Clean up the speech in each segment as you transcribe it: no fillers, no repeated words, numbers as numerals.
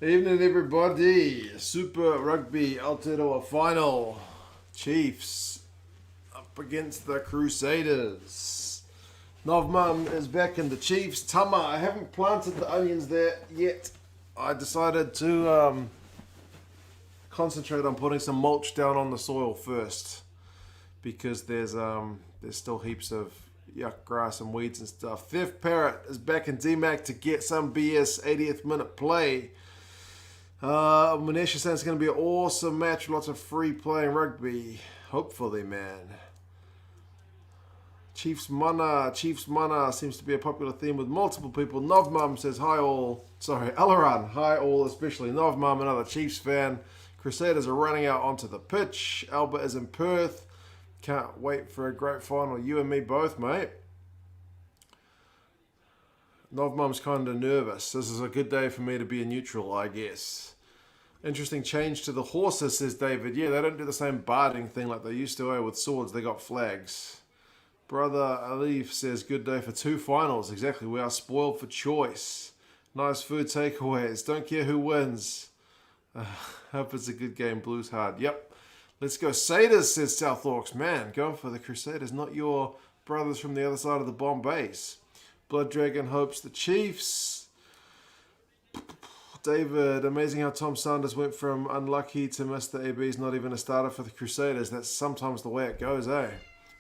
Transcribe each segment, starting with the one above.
Evening, everybody. Super Rugby Aotearoa final. Chiefs up against the Crusaders. Novmum is back in the Chiefs. Tama, I haven't planted the onions there yet. I decided to concentrate on putting some mulch down on the soil first because there's still heaps of yuck grass and weeds and stuff. Theft Parrot is back in DMAC to get some BS 80th minute play. Manesha saying it's going to be an awesome match, lots of free playing rugby. Hopefully, man. Chiefs mana seems to be a popular theme with multiple people. Novmum says hi all. Sorry, Alaran, hi all, especially Novmum, another Chiefs fan. Crusaders are running out onto the pitch. Albert is in Perth. Can't wait for a great final. You and me both, mate. Novmum's kind of nervous. This is a good day for me to be a neutral, I guess. Interesting change to the horses, says David. Yeah, they don't do the same barding thing like they used to with swords. They got flags. Brother Alif says, good day for two finals. Exactly, we are spoiled for choice. Nice food takeaways. Don't care who wins. Hope it's a good game. Blues hard. Yep. Let's go. Crusaders, says South Orcs. Man, going for the Crusaders, not your brothers from the other side of the Bombays. Blood Dragon hopes the Chiefs. David, amazing how Tom Sanders went from unlucky to Mr. AB's not even a starter for the Crusaders. That's sometimes the way it goes, eh?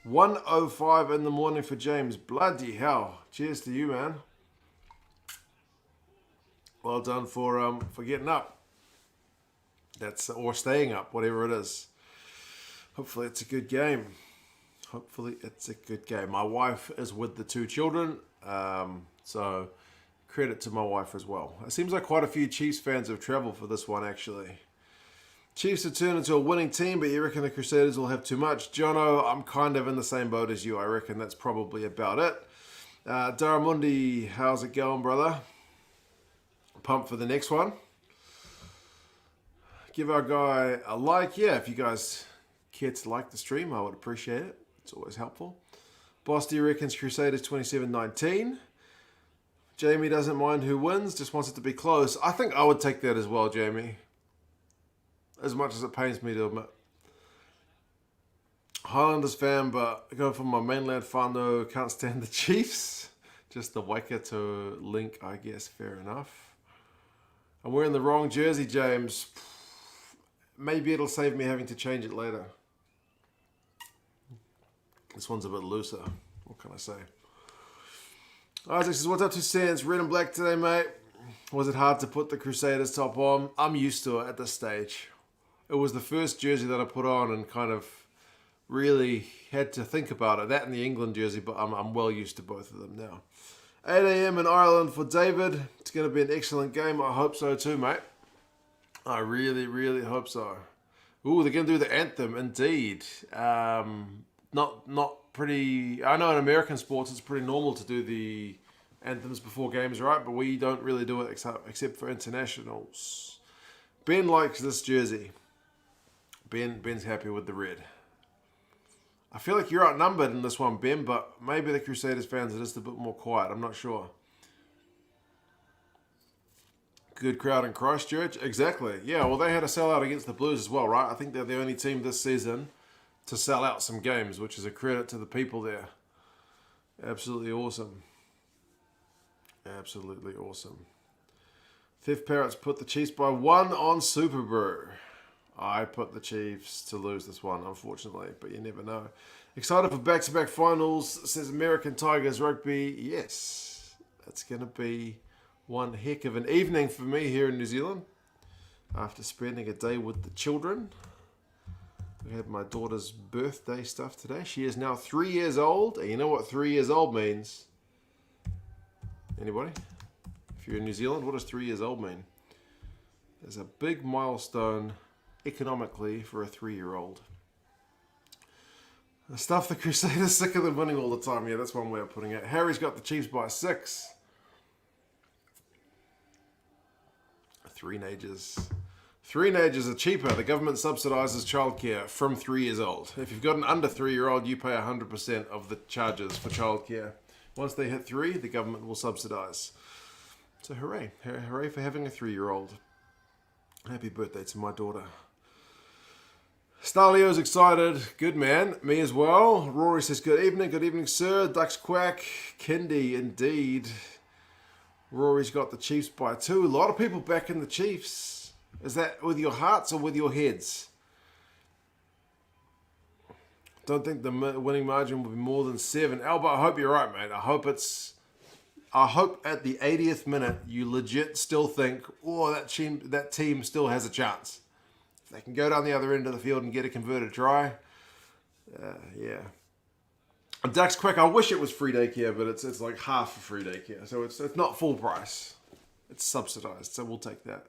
1:05 in the morning for James. Bloody hell. Cheers to you, man. Well done for getting up. Or staying up, whatever it is. Hopefully it's a good game. My wife is with the two children, so credit to my wife as well. It seems like quite a few Chiefs fans have travelled for this one, actually. Chiefs have turned into a winning team, but you reckon the Crusaders will have too much? Jono, I'm kind of in the same boat as you. I reckon that's probably about it. Daramundi, how's it going, brother? Pumped for the next one. Give our guy a like. Yeah, if you guys care to like the stream, I would appreciate it. It's always helpful. Bosty reckons Crusaders 27-19. Jamie doesn't mind who wins, just wants it to be close. I think I would take that as well, Jamie. As much as it pains me to admit. Highlanders fan, but going for my mainland whānau, can't stand the Chiefs. Just the Waikato link, I guess. Fair enough. I'm wearing the wrong jersey, James. Maybe it'll save me having to change it later. This one's a bit looser. What can I say? Isaac says, what's up, 2 cents? Red and black today, mate. Was it hard to put the Crusaders top on? I'm used to it at this stage. It was the first jersey that I put on and kind of really had to think about it. That and the England jersey, but I'm well used to both of them now. 8 a.m. in Ireland for David. It's going to be an excellent game. I hope so too, mate. I really, really hope so. Ooh, they're going to do the anthem, indeed. Not pretty. I know in American sports it's pretty normal to do the anthems before games, right? But we don't really do it except for internationals. Ben likes this jersey. Ben's happy with the red. I feel like you're outnumbered in this one, Ben, but maybe the Crusaders fans are just a bit more quiet. I'm not sure. Good crowd in Christchurch. Exactly. Yeah, well, they had a sellout against the Blues as well, right? I think they're the only team this season to sell out some games, which is a credit to the people there. Absolutely awesome. Absolutely awesome. Theft Parrots put the Chiefs by 1 on Super Brew. I put the Chiefs to lose this one, unfortunately, but you never know. Excited for back-to-back finals, says American Tigers Rugby. Yes, that's going to be one heck of an evening for me here in New Zealand after spending a day with the children. We had my daughter's birthday stuff today. She is now 3 years old. And you know what 3 years old means? Anybody? If you're in New Zealand, what does 3 years old mean? There's a big milestone economically for a 3-year-old. The stuff the Crusaders sick of them winning all the time. Yeah, that's one way of putting it. Harry's got the Chiefs by 6. 3 nages. 3 nages are cheaper. The government subsidises childcare from 3 years old. If you've got an under 3-year-old, you pay 100% of the charges for childcare. Once they hit 3, the government will subsidise. So hooray. Hooray for having a 3-year-old. Happy birthday to my daughter. Starleo's excited. Good man. Me as well. Rory says, good evening. Good evening, sir. Ducks quack. Kindy, indeed. Rory's got the Chiefs by 2. A lot of people backing the Chiefs. Is that with your hearts or with your heads? Don't think the winning margin will be more than 7. Albert, I hope you're right, mate. I hope at the 80th minute you legit still think, oh, that team still has a chance. If they can go down the other end of the field and get a converted try, yeah. Ducks quick. I wish it was free daycare, but it's like half a free daycare, so it's not full price. It's subsidized, so we'll take that.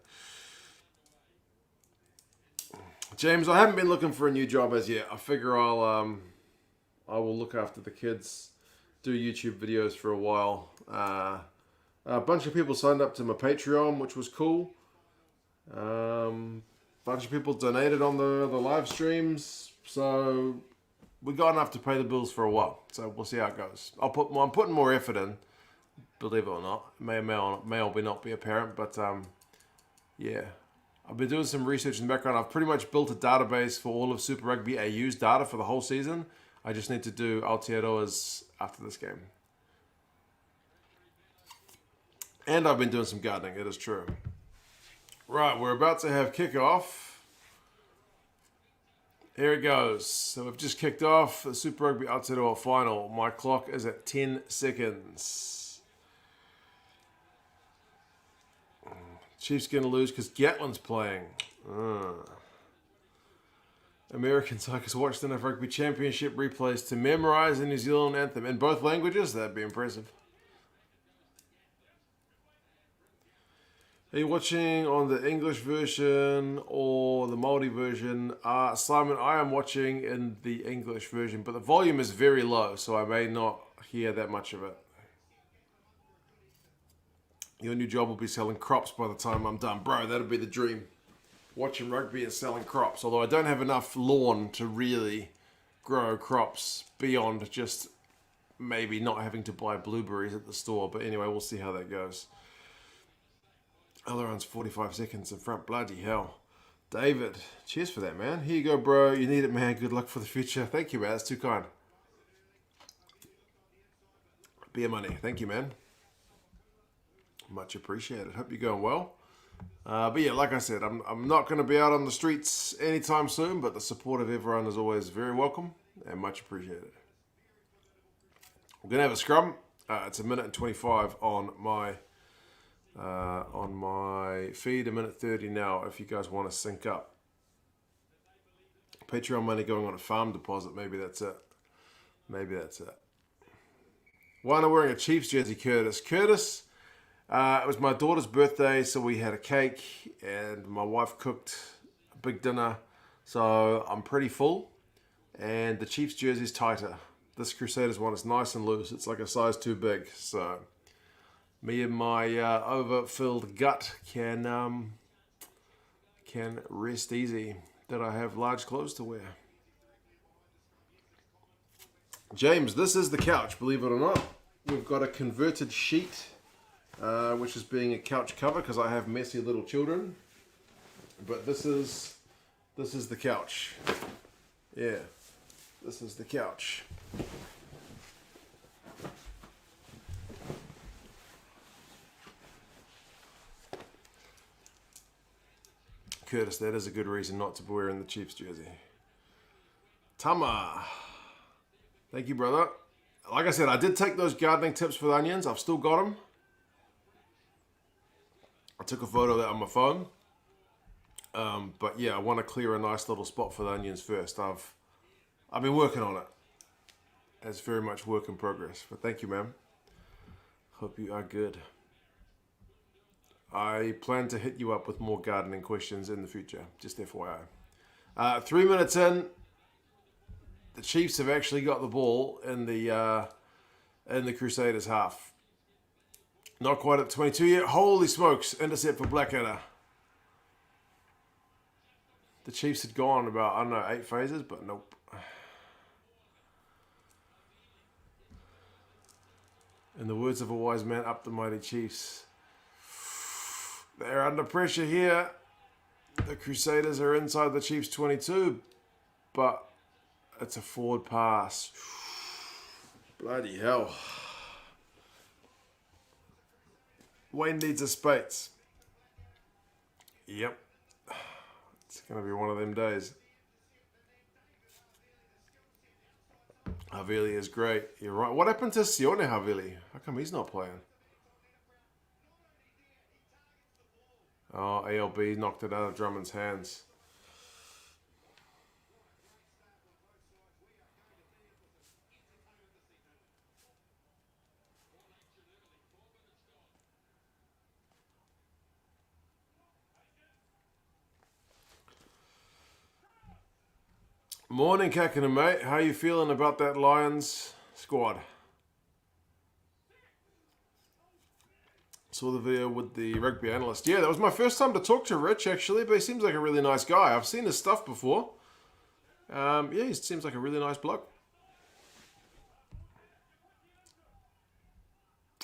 James, I haven't been looking for a new job as yet. I figure I will look after the kids, do YouTube videos for a while. A bunch of people signed up to my Patreon, which was cool. Bunch of people donated on the live streams, so we got enough to pay the bills for a while. So we'll see how it goes. I'm putting more effort in, believe it or not. It may or may not be apparent, but yeah. I've been doing some research in the background. I've pretty much built a database for all of Super Rugby AU's data for the whole season. I just need to do Aotearoa's after this game. And I've been doing some gardening, it is true. Right, we're about to have kickoff. Here it goes. So we've just kicked off the Super Rugby Aotearoa final. My clock is at 10 seconds. Chiefs going to lose because Gatlin's playing. Americans like us watched enough rugby championship replays to memorize the New Zealand anthem in both languages. That'd be impressive. Are you watching on the English version or the Māori version? Simon, I am watching in the English version, but the volume is very low, so I may not hear that much of it. Your new job will be selling crops by the time I'm done. Bro, that'll be the dream. Watching rugby and selling crops. Although I don't have enough lawn to really grow crops beyond just maybe not having to buy blueberries at the store. But anyway, we'll see how that goes. Aileron's 45 seconds in front. Bloody hell. David, cheers for that, man. Here you go, bro. You need it, man. Good luck for the future. Thank you, man. That's too kind. Beer money. Thank you, man. Much appreciated. Hope you're going well. But yeah, like I said, I'm not going to be out on the streets anytime soon, but the support of everyone is always very welcome and much appreciated. We're going to have a scrum. It's 1 minute and 25 on my feed, 1 minute 30 now if you guys want to sync up. Patreon money going on a farm deposit. Maybe that's it. Maybe that's it. Why am I wearing a Chiefs jersey, Curtis? Curtis... it was my daughter's birthday, so we had a cake and my wife cooked a big dinner. So I'm pretty full and the Chiefs jersey is tighter. This Crusaders one is nice and loose. It's like a size too big. So me and my overfilled gut can rest easy that I have large clothes to wear. James, this is the couch, believe it or not. We've got a converted sheet. Which is being a couch cover because I have messy little children. But this is the couch. Yeah, this is the couch. Curtis, that is a good reason not to be wearing the Chiefs jersey. Tama, thank you, brother. Like I said, I did take those gardening tips for the onions. I've still got them. I took a photo of that on my phone. But yeah, I want to clear a nice little spot for the onions first. I've been working on it. It's very much work in progress. But thank you, ma'am. Hope you are good. I plan to hit you up with more gardening questions in the future. Just FYI. 3 minutes in, the Chiefs have actually got the ball in the Crusaders half. Not quite at 22 yet. Holy smokes. Intercept for Blackadder. The Chiefs had gone about, I don't know, 8 phases, but nope. In the words of a wise man, up the mighty Chiefs. They're under pressure here. The Crusaders are inside the Chiefs 22, but it's a forward pass. Bloody hell. Wayne needs a space. Yep. It's going to be one of them days. Havili is great. You're right. What happened to Sione Havili? How come he's not playing? Oh, ALB knocked it out of Drummond's hands. Morning, Kakana, mate. How you feeling about that Lions squad? Saw the video with the rugby analyst. Yeah, that was my first time to talk to Rich, actually, but he seems like a really nice guy. I've seen his stuff before. Yeah, he seems like a really nice bloke.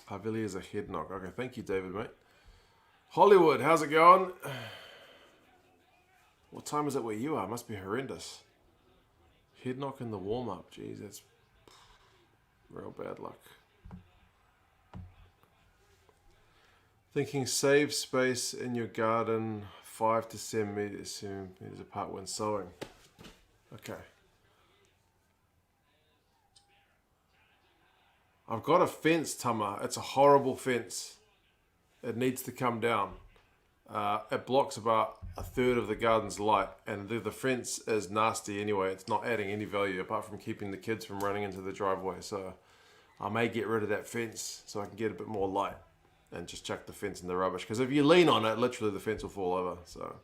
Havili is a head knock. Okay, thank you, David, mate. Hollywood, how's it going? What time is it where you are? Must be horrendous. Head knock in the warm-up. Jeez, that's real bad luck. Thinking save space in your garden 5 to 7 meters apart when sowing. Okay. I've got a fence, Tama. It's a horrible fence. It needs to come down. It blocks about a third of the garden's light, and the fence is nasty anyway. It's not adding any value apart from keeping the kids from running into the driveway. So I may get rid of that fence so I can get a bit more light and just chuck the fence in the rubbish. Because if you lean on it, literally the fence will fall over. So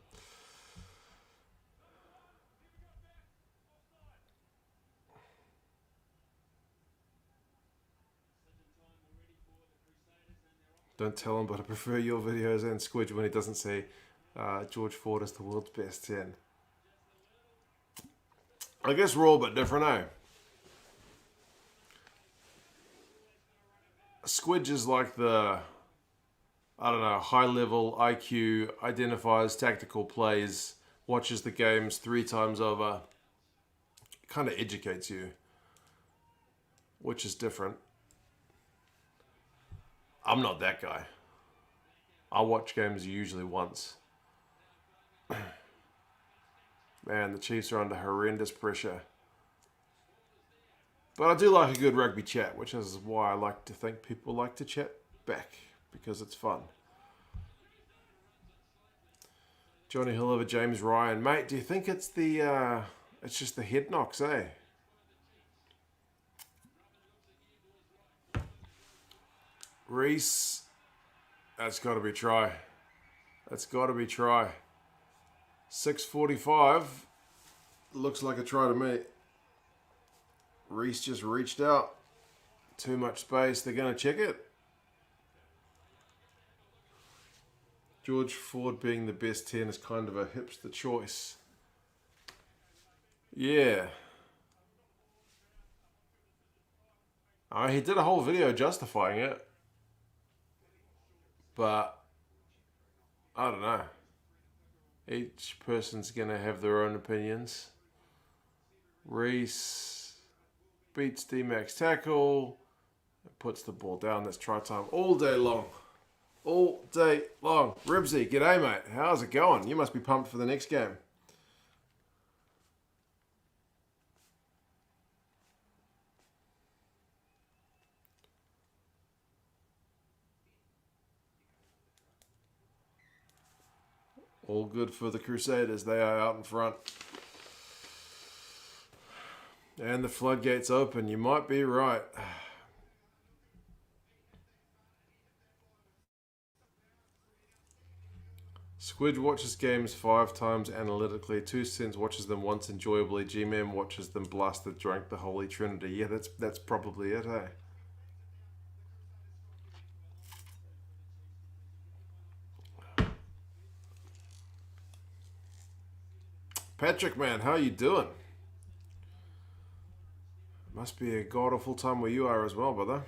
don't tell him, but I prefer your videos and Squidge when he doesn't say George Ford is the world's best 10. I guess we're all a bit different, eh? Squidge is like the, I don't know, high-level IQ, identifies tactical plays, watches the games 3 times over, kind of educates you, which is different. I'm not that guy. I watch games usually once. Man, the Chiefs are under horrendous pressure. But I do like a good rugby chat, which is why I like to think people like to chat back, because it's fun. Johnny Hill over James Ryan. Mate, do you think it's the, it's just the head knocks, eh? Reese, that's got to be try. That's got to be try. 6:45, looks like a try to me. Reese just reached out. Too much space, they're going to check it. George Ford being the best 10 is kind of a hipster choice. Yeah. He did a whole video justifying it. But, I don't know. Each person's going to have their own opinions. Reese beats D-Max tackle. Puts the ball down. That's try time all day long. All day long. Ribsy, g'day mate. How's it going? You must be pumped for the next game. All good for the Crusaders. They are out in front. And the floodgates open. You might be right. Squid watches games 5 times analytically. 2 cents watches them once enjoyably. G-Man watches them blasted drunk the Holy Trinity. Yeah, that's probably it, eh? Patrick, man, how you doing? Must be a god awful time where you are as well, brother.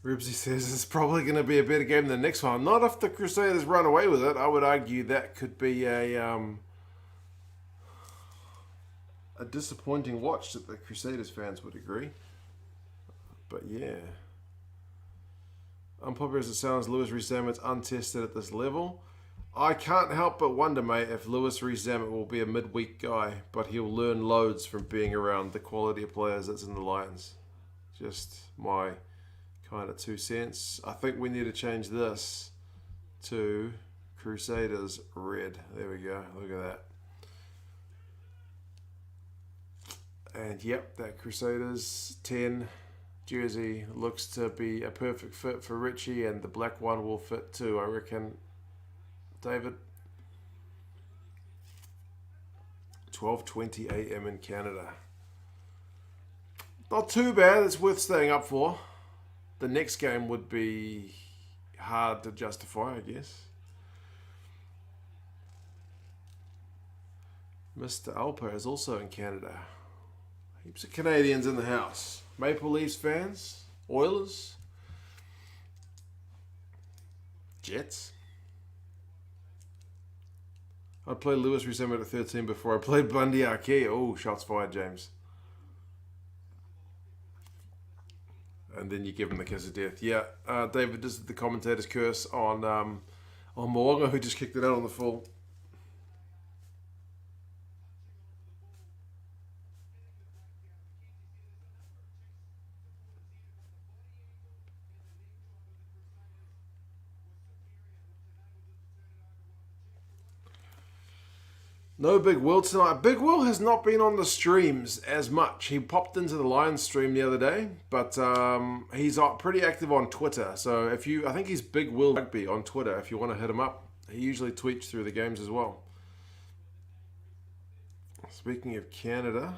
Ribsy says it's probably going to be a better game than the next one. Not if the Crusaders run away with it. I would argue that could be a disappointing watch that the Crusaders fans would agree. But yeah. Unpopular as it sounds, Lewis Rees-Zammett's untested at this level. I can't help but wonder, mate, if Lewis Rees-Zammett will be a midweek guy, but he'll learn loads from being around the quality of players that's in the Lions. Just my kind of 2 cents. I think we need to change this to Crusaders red. There we go. Look at that. And yep, that Crusaders 10 jersey looks to be a perfect fit for Richie, and the black one will fit too, I reckon. David. 12:20 a.m. in Canada. Not too bad. It's worth staying up for. The next game would be hard to justify, I guess. Mr. Alpo is also in Canada. Heaps of Canadians in the house. Maple Leafs fans, Oilers, Jets. I'd play Lewis Rees-Zammett at 13 before I played Bundy Arkey. Oh, shots fired, James. And then you give him the kiss of death. Yeah, David, this is the commentator's curse on Moonga, who just kicked it out on the full. No Big Will tonight. Big Will has not been on the streams as much. He popped into the Lions stream the other day, but he's pretty active on Twitter. So I think he's Big Will Rugby on Twitter if you want to hit him up. He usually tweets through the games as well. Speaking of Canada,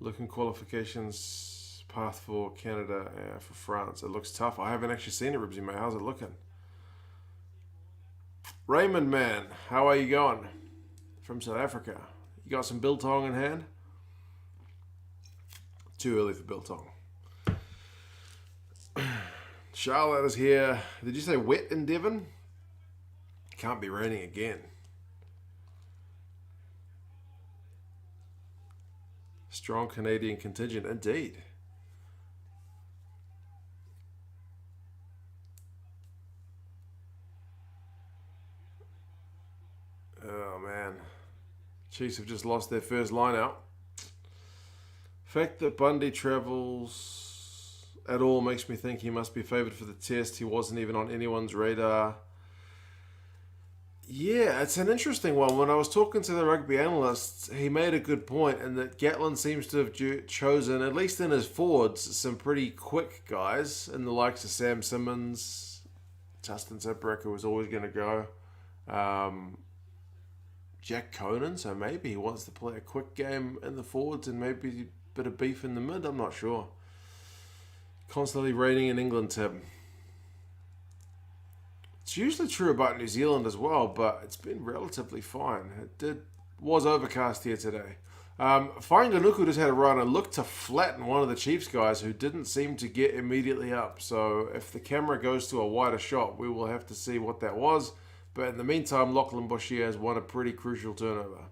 looking qualifications path for Canada for France. It looks tough. I haven't actually seen it, Ribsy, mate. How's it looking? Raymond, man, how are you going? From South Africa. You got some biltong in hand? Too early for biltong. Charlotte is here. Did you say wet in Devon? Can't be raining again. Strong Canadian contingent, indeed. Oh, man. Chiefs have just lost their first line out. Fact that Bundy travels at all makes me think he must be favoured for the test. He wasn't even on anyone's radar. Yeah, it's an interesting one. When I was talking to the rugby analysts, he made a good point in that Gatlin seems to have chosen, at least in his forwards, some pretty quick guys in the likes of Sam Simmons, Justin Ziprick, who was always going to go. Jack Conan, so maybe he wants to play a quick game in the forwards and maybe a bit of beef in the mid, I'm not sure. Constantly raining in England, Tim. It's usually true about New Zealand as well, but it's been relatively fine. Was overcast here today. Whainganuku just had a run and looked to flatten one of the Chiefs guys who didn't seem to get immediately up. So if the camera goes to a wider shot, we will have to see what that was. But in the meantime, Lachlan Boshier has won a pretty crucial turnover.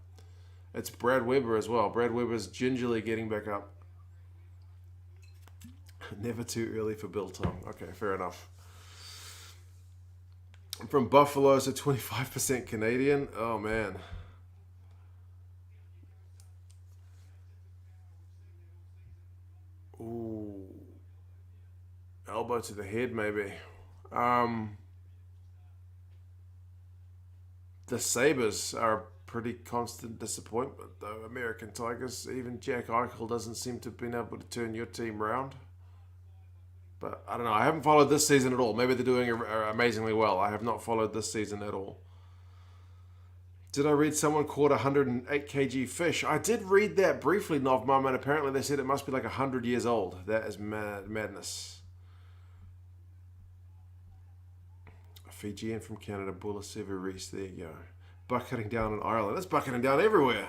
It's Brad Weber as well. Brad Weber's gingerly getting back up. Never too early for biltong. Okay, fair enough. I'm from Buffalo, so 25% Canadian. Oh, man. Ooh. Elbow to the head, maybe. The Sabres are a pretty constant disappointment, though. American Tigers, even Jack Eichel doesn't seem to have been able to turn your team round. But I don't know. I haven't followed this season at all. Maybe they're doing amazingly well. I have not followed this season at all. Did I read someone caught 108 kg fish? I did read that briefly, Novmum, and apparently they said it must be like 100 years old. That is madness. Fijian from Canada, Bula Severis. There you go. Bucketing down in Ireland. It's bucketing down everywhere.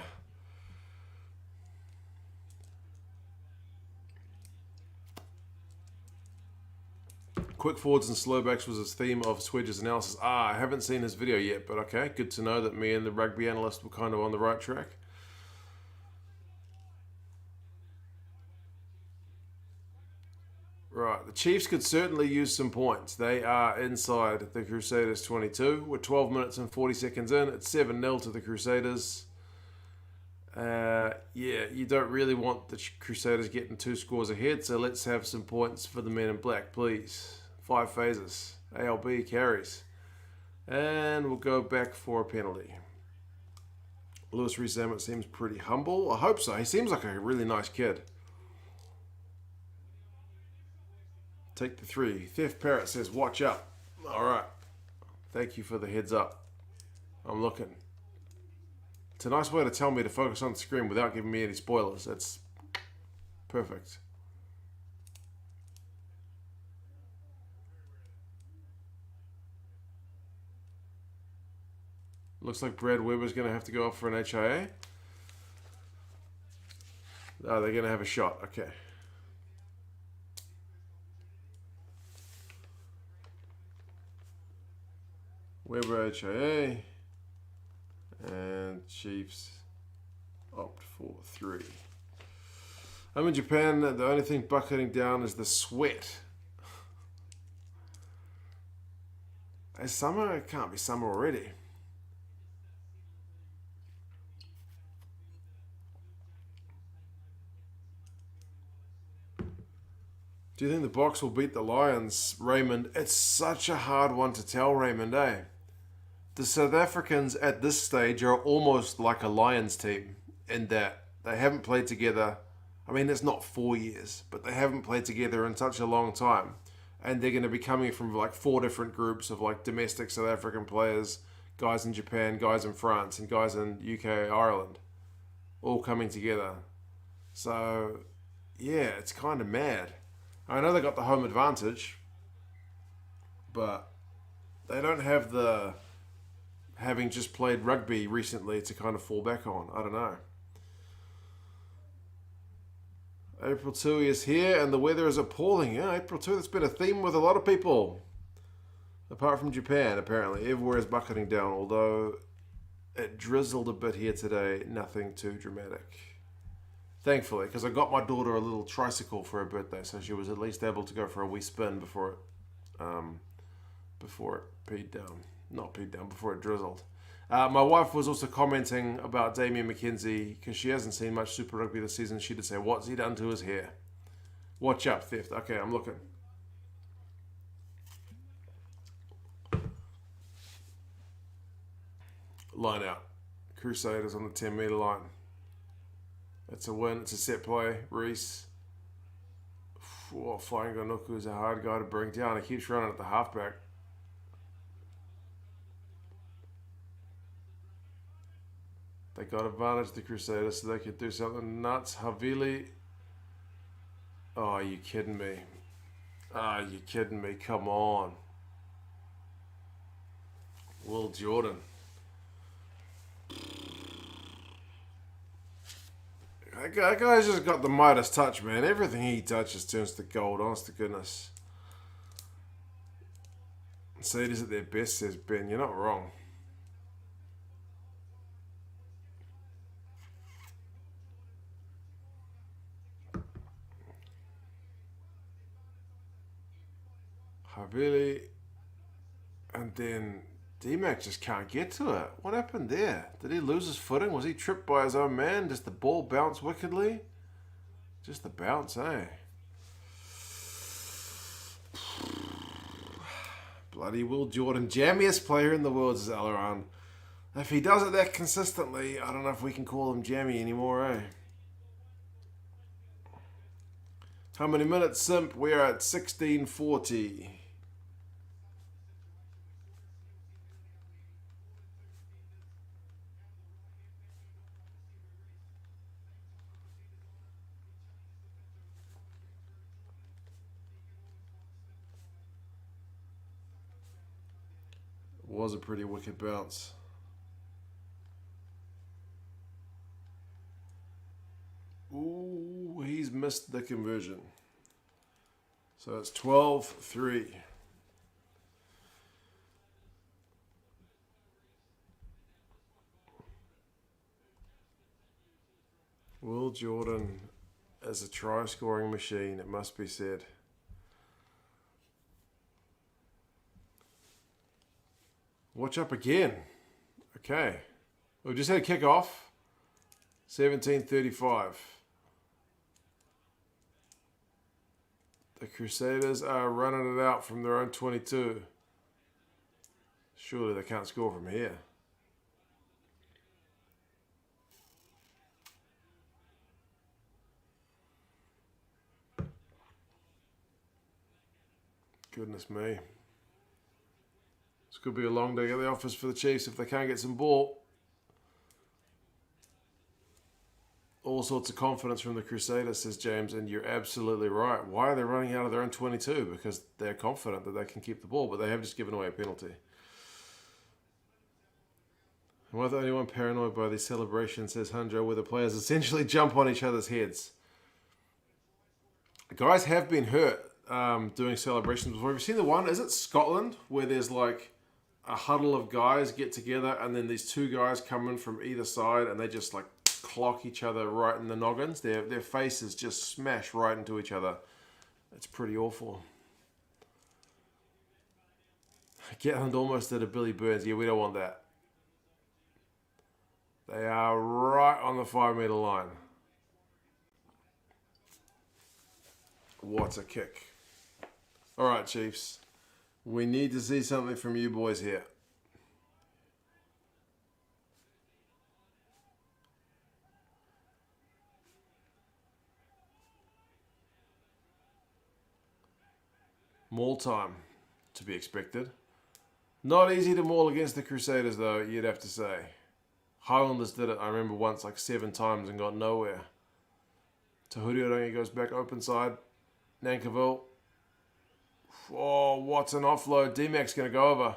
Quick forwards and slowbacks was his theme of Swedge's analysis. I haven't seen his video yet, but okay, good to know that me and the rugby analyst were kind of on the right track. Right, the Chiefs could certainly use some points. They are inside the Crusaders 22. We're 12 minutes and 40 seconds in. It's 7-0 to the Crusaders. Yeah, you don't really want the Crusaders getting 2 scores ahead, so let's have some points for the men in black, please. 5 phases. ALB carries. And we'll go back for a penalty. Lewis Rees-Zammit seems pretty humble. I hope so. He seems like a really nice kid. Take the 3. Theft Parrot says, watch up. All right. Thank you for the heads up. I'm looking. It's a nice way to tell me to focus on the screen without giving me any spoilers. That's perfect. Looks like Brad Weber's going to have to go off for an HIA. Oh, they're going to have a shot. Okay. Weber HIA. And Chiefs opt for 3. I'm in Japan. The only thing bucketing down is the sweat. It's summer? It can't be summer already. Do you think the Box will beat the Lions, Raymond? It's such a hard one to tell, Raymond, eh? The South Africans at this stage are almost like a Lions team in that they haven't played together. I mean, it's not 4 years, but they haven't played together in such a long time. And they're going to be coming from like 4 different groups of like domestic South African players, guys in Japan, guys in France, and guys in UK, Ireland, all coming together. So, yeah, it's kind of mad. I know they got the home advantage, but they don't have the having just played rugby recently to kind of fall back on. I don't know. April 2 is here and the weather is appalling. Yeah, April 2, that's been a theme with a lot of people. Apart from Japan, apparently. Everywhere is bucketing down, although it drizzled a bit here today. Nothing too dramatic. Thankfully, because I got my daughter a little tricycle for her birthday, so she was at least able to go for a wee spin before it peed down. Not peed down, before it drizzled. My wife was also commenting about Damien McKenzie, because she hasn't seen much Super Rugby this season. She did say, what's he done to his hair? Watch up, Theft. Okay, I'm looking. Line out. Crusaders on the 10-metre line. It's a win. It's a set play. Reese. Flying Gonuku is a hard guy to bring down. He keeps running at the halfback. They got advantage, the Crusaders, so they could do something nuts. Havili. Oh, are you kidding me? Are you kidding me? Come on. Will Jordan. That guy's just got the Midas touch, man. Everything he touches turns to gold, honest to goodness. Crusaders at their best, says Ben. You're not wrong. Havili. And then D-Mac just can't get to it. What happened there? Did he lose his footing? Was he tripped by his own man? Does the ball bounce wickedly? Just the bounce, eh? Bloody Will Jordan. Jammiest player in the world is Alaran. If he does it that consistently, I don't know if we can call him jammy anymore, eh? How many minutes, Simp? We're at 16:40. Was a pretty wicked bounce. Ooh, he's missed the conversion. So it's 12-3. Will Jordan is a try-scoring machine, it must be said. Watch up again. Okay. We just had a kickoff. 17:35. The Crusaders are running it out from their own 22. Surely they can't score from here. Goodness me. This could be a long day at the office for the Chiefs if they can't get some ball. All sorts of confidence from the Crusaders, says James, and you're absolutely right. Why are they running out of their own 22? Because they're confident that they can keep the ball, but they have just given away a penalty. Am I the only one paranoid by these celebrations, says Hunjo, where the players essentially jump on each other's heads? Guys have been hurt doing celebrations before. Have you seen the one, is it Scotland, where there's like a huddle of guys get together and then these two guys come in from either side and they just like clock each other right in the noggins. Their faces just smash right into each other. It's pretty awful. Gatland almost did a Billy Burns. Yeah, we don't want that. They are right on the 5-meter line. What a kick. All right, Chiefs. We need to see something from you boys here. Maul time, to be expected. Not easy to maul against the Crusaders, though, you'd have to say. Highlanders did it, I remember, once like 7 times and got nowhere. Tahuri Orangi goes back open side. Nankiville. Oh, what an offload. D-Mac's going to go over.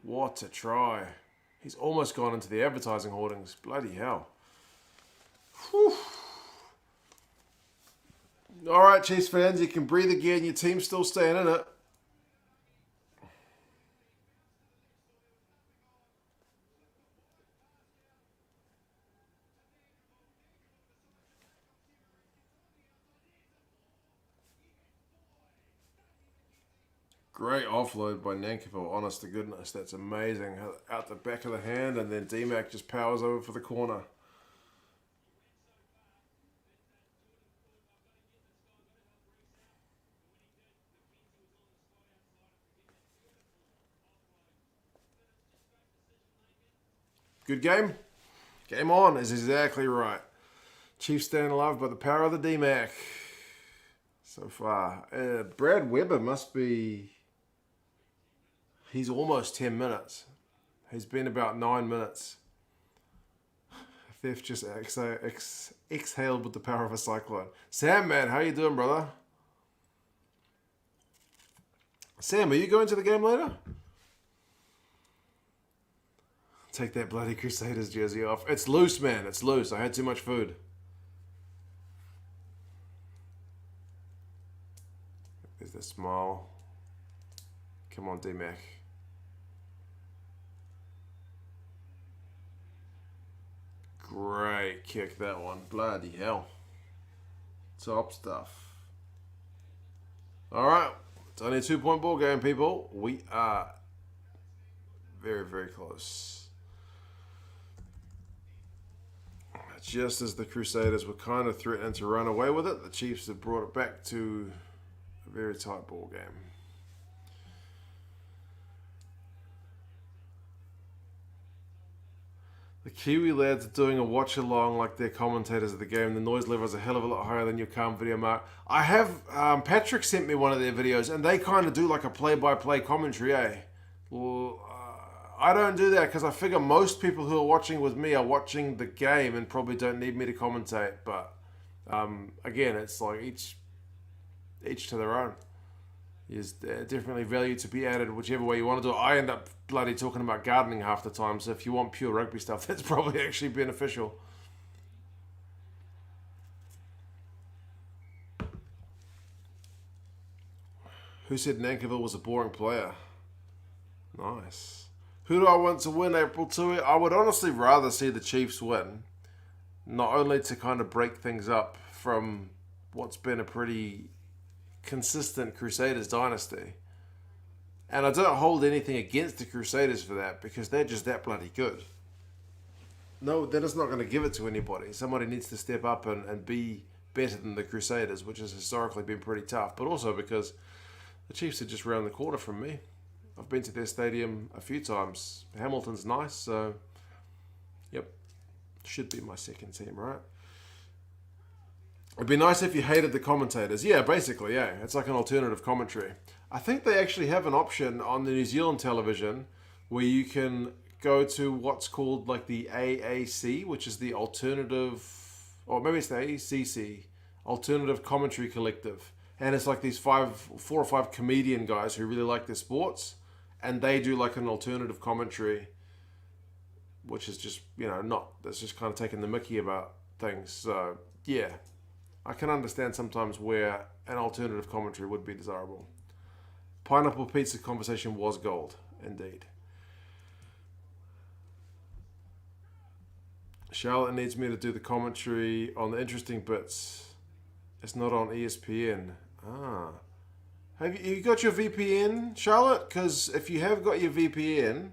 What a try. He's almost gone into the advertising hoardings. Bloody hell. Whew. All right, Chiefs fans, you can breathe again. Your team's still staying in it. Great offload by Nankiville, honest to goodness. That's amazing. Out the back of the hand, and then D-Mac just powers over for the corner. Good game? Game on is exactly right. Chiefs staying alive by the power of the D-Mac. So far. Brad Weber must be... He's almost 10 minutes. He's been about 9 minutes. Theft just exhaled with the power of a cyclone. Sam, man, how you doing, brother? Sam, are you going to the game later? Take that bloody Crusaders jersey off. It's loose, man. It's loose. I had too much food. There's the smile. Come on, D-Mac. Great kick, that one. Bloody hell. Top stuff. Alright. It's only a 2-point ball game, people. We are very, very close. Just as the Crusaders were kind of threatening to run away with it, the Chiefs have brought it back to a very tight ball game. The Kiwi lads are doing a watch along like they're commentators of the game. The noise level is a hell of a lot higher than your calm video, Mark. I have, Patrick sent me one of their videos and they kind of do like a play-by-play commentary, eh? Well, I don't do that because I figure most people who are watching with me are watching the game and probably don't need me to commentate. But again, it's like each to their own. There's definitely value to be added whichever way you want to do it. I end up bloody talking about gardening half the time, so if you want pure rugby stuff, that's probably actually beneficial. Who said Nankiville was a boring player? Nice. Who do I want to win April 2? I would honestly rather see the Chiefs win. not only to kind of break things up from what's been a pretty consistent Crusaders dynasty. And I don't hold anything against the Crusaders for that, because they're just that bloody good. No, they're just not going to give it to anybody. Somebody needs to step up and be better than the Crusaders, which has historically been pretty tough. But also because the Chiefs are just round the corner from me. I've been to their stadium a few times. Hamilton's nice, so yep, should be my second team, right? It'd be nice if you hated the commentators. Yeah, basically, yeah. It's like an alternative commentary. I think they actually have an option on the New Zealand television where you can go to what's called like the AAC, which is the alternative, or maybe it's the ACC, Alternative Commentary Collective. And it's like these 4 or 5 comedian guys who really like their sports, and they do like an alternative commentary, which is just, that's just kind of taking the mickey about things. So, yeah, I can understand sometimes where an alternative commentary would be desirable. Pineapple Pizza conversation was gold, indeed. Charlotte needs me to do the commentary on the interesting bits. It's not on ESPN. Have you got your VPN, Charlotte? Because if you have got your VPN,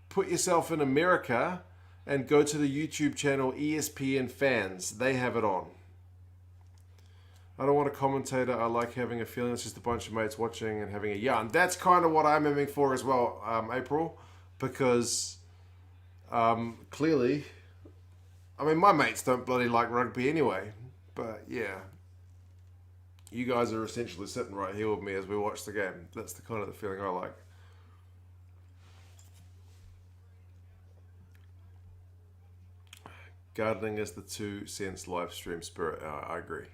put yourself in America and go to the YouTube channel ESPN Fans. They have it on. I don't want a commentator. I like having a feeling it's just a bunch of mates watching and having a yarn. That's kind of what I'm aiming for as well, April, because clearly, my mates don't bloody like rugby anyway, but yeah, you guys are essentially sitting right here with me as we watch the game. That's the kind of the feeling I like. Gardening is the 2 cents live stream spirit. I agree.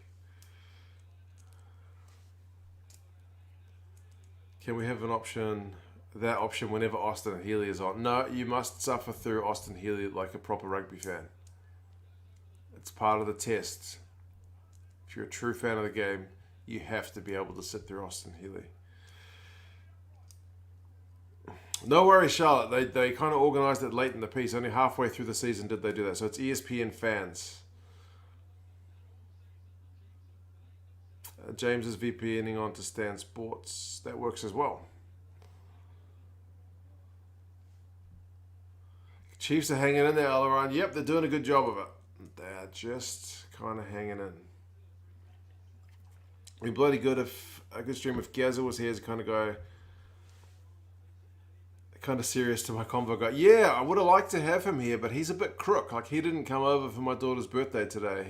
Can we have that option whenever Austin Healy is on? No, you must suffer through Austin Healy like a proper rugby fan. It's part of the test. If you're a true fan of the game, you have to be able to sit through Austin Healy. No worries, Charlotte. They kind of organised it late in the piece. Only halfway through the season did they do that. So it's ESPN Fans. James is VPNing onto Stan Sports. That works as well. Chiefs are hanging in there all around. Yep, they're doing a good job of it. They're just kind of hanging in. It'd be bloody good if a good stream if Gazza was here as a kind of guy, kind of serious to my convo guy. Yeah, I would have liked to have him here, but he's a bit crook. Like, he didn't come over for my daughter's birthday today.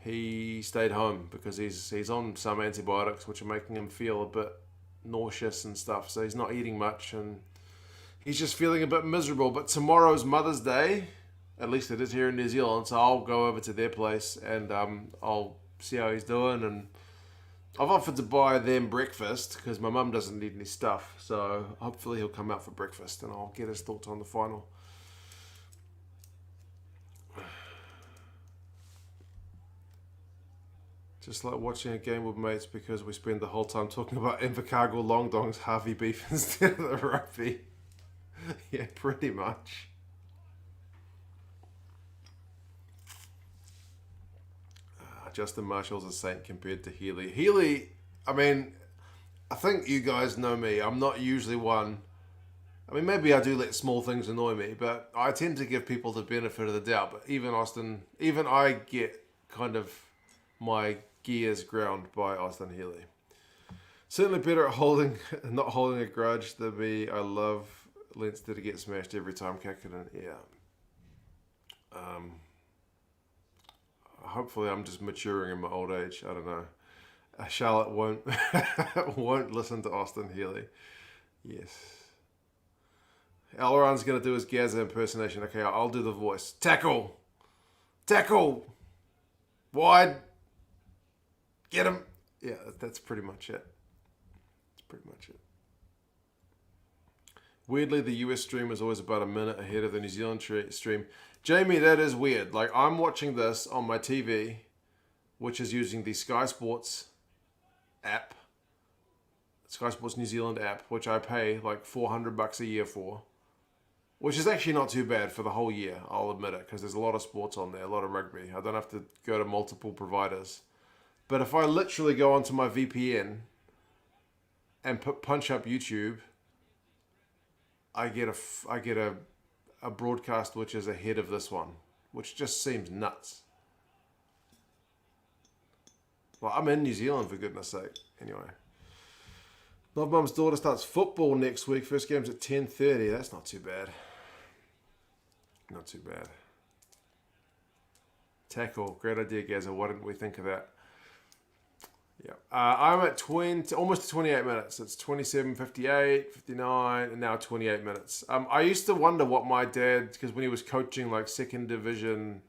He stayed home because he's on some antibiotics which are making him feel a bit nauseous and stuff. So he's not eating much and he's just feeling a bit miserable. But tomorrow's Mother's Day, at least it is here in New Zealand, so I'll go over to their place and I'll see how he's doing. And I've offered to buy them breakfast because my mum doesn't need any stuff. So hopefully he'll come out for breakfast and I'll get his thoughts on the final. Just like watching a game with mates because we spend the whole time talking about Invercargill Long Dong's Harvey beef instead of the rugby. Yeah, pretty much. Justin Marshall's a saint compared to Healy. Healy, I think you guys know me. I'm not usually one. Maybe I do let small things annoy me, but I tend to give people the benefit of the doubt. But even I get kind of my gears ground by Austin Healy. Certainly better at not holding a grudge than me. I love Leinster to get smashed every time Kakinen. Yeah. Hopefully I'm just maturing in my old age. I don't know. Charlotte won't listen to Austin Healy. Yes. Elron's going to do his Gaza impersonation. Okay, I'll do the voice. Tackle! Tackle! Wide! Get him! Yeah, that's pretty much it. That's pretty much it. Weirdly, the US stream is always about a minute ahead of the New Zealand stream. Jamie, that is weird. Like, I'm watching this on my TV, which is using the Sky Sports app, Sky Sports New Zealand app, which I pay like $400 a year for. which is actually not too bad for the whole year, I'll admit it, because there's a lot of sports on there, a lot of rugby. I don't have to go to multiple providers. But if I literally go onto my VPN and punch up YouTube, I get a broadcast which is ahead of this one, which just seems nuts. Well, I'm in New Zealand, for goodness sake. Anyway. Love Mum's daughter starts football next week. First game's at 10:30. That's not too bad. Not too bad. Tackle. Great idea, Gazza. Why didn't we think of that? Yeah. I'm at almost 28 minutes. It's 27, 58, 59, and now 28 minutes. I used to wonder what my dad, because when he was coaching like second division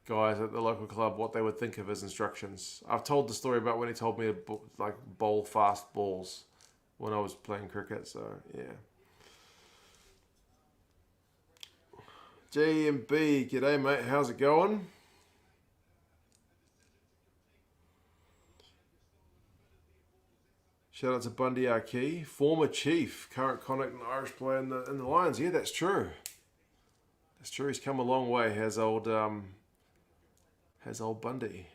guys at the local club, what they would think of his instructions. I've told the story about when he told me to like bowl fast balls when I was playing cricket. So yeah. JMB, g'day mate. How's it going? Shout out to Bundy Arkey, former chief, current Connacht and Irish player in the Lions. Yeah, that's true. That's true. He's come a long way. Has old Bundy.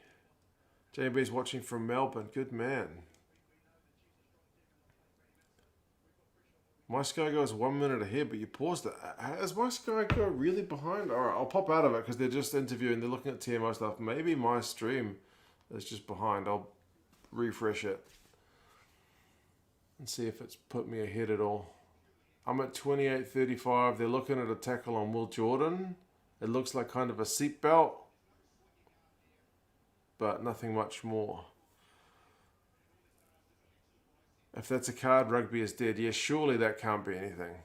JB's watching from Melbourne. Good man. My Sky Go is 1 minute ahead, but you paused it. Is my Sky Go really behind? All right, I'll pop out of it because they're just interviewing. They're looking at TMO stuff. Maybe my stream is just behind. I'll refresh it and see if it's put me ahead at all. I'm at 28.35. They're looking at a tackle on Will Jordan. It looks like kind of a seatbelt, but nothing much more. If that's a card, rugby is dead. Yes, surely that can't be anything.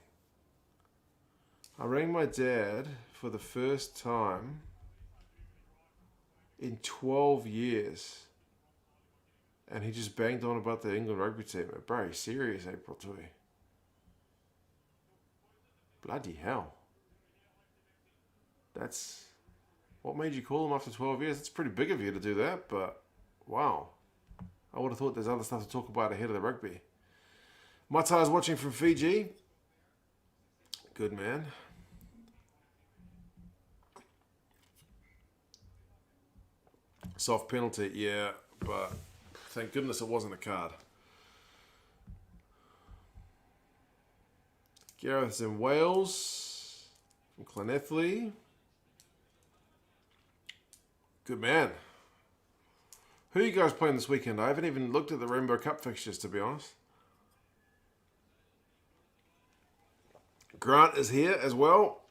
I rang my dad for the first time in 12 years. And he just banged on about the England rugby team. Bro, serious, April 2. Bloody hell. That's... What made you call him after 12 years? It's pretty big of you to do that, but wow. I would have thought there's other stuff to talk about ahead of the rugby. Matai's watching from Fiji. Good man. Soft penalty, yeah, but thank goodness it wasn't a card. Gareth's in Wales from Llanelli. Good man. Who are you guys playing this weekend? I haven't even looked at the Rainbow Cup fixtures, to be honest. Grant is here as well.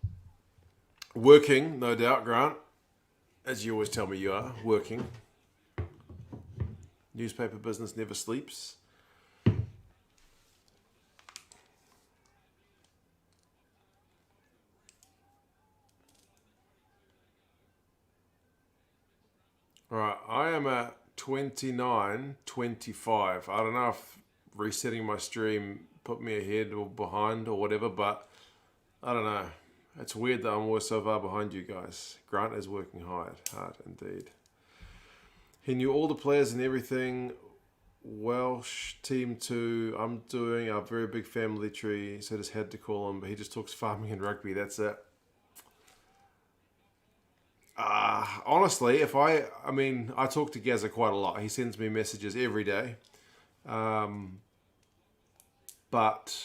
Working, no doubt, Grant. As you always tell me you are, working. Newspaper business never sleeps. Alright, I am at 29.25. I don't know if resetting my stream put me ahead or behind or whatever, but I don't know. It's weird that I'm always so far behind you guys. Grant is working hard indeed. He knew all the players and everything. Welsh team 2. I'm doing a very big family tree, so just had to call him, but he just talks farming and rugby. That's it. Honestly, I talk to Gazza quite a lot. He sends me messages every day. But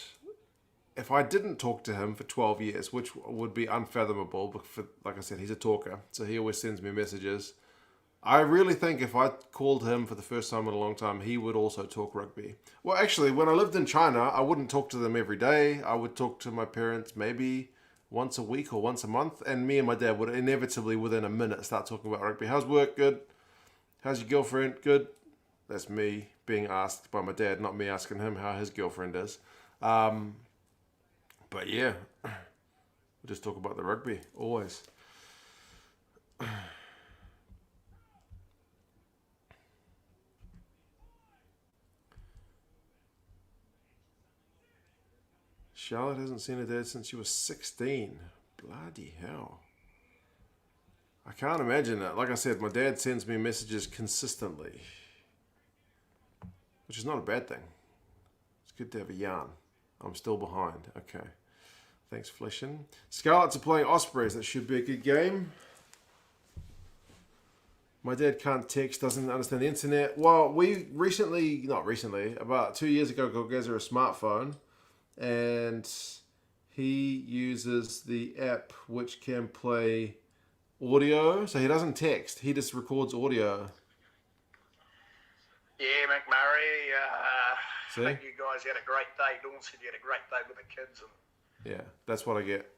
if I didn't talk to him for 12 years, which would be unfathomable, but like I said, he's a talker, so he always sends me messages. I really think if I called him for the first time in a long time, he would also talk rugby. Well, actually, when I lived in China, I wouldn't talk to them every day. I would talk to my parents maybe once a week or once a month, and me and my dad would inevitably within a minute start talking about rugby. How's work? Good. How's your girlfriend? Good. That's me being asked by my dad, not me asking him how his girlfriend is. But yeah, we just talk about the rugby, always. Charlotte hasn't seen her dad since she was 16. Bloody hell. I can't imagine that. Like I said, my dad sends me messages consistently, which is not a bad thing. It's good to have a yarn. I'm still behind. Okay. Thanks, Flishin. Scarlets are playing Ospreys. That should be a good game. My dad can't text, doesn't understand the internet. Well, we about 2 years ago, got Gazza a smartphone, and he uses the app which can play audio. So he doesn't text, he just records audio. Yeah, McMurray, I think you guys had a great day. Dawn said you had a great day with the kids. Yeah, that's what I get.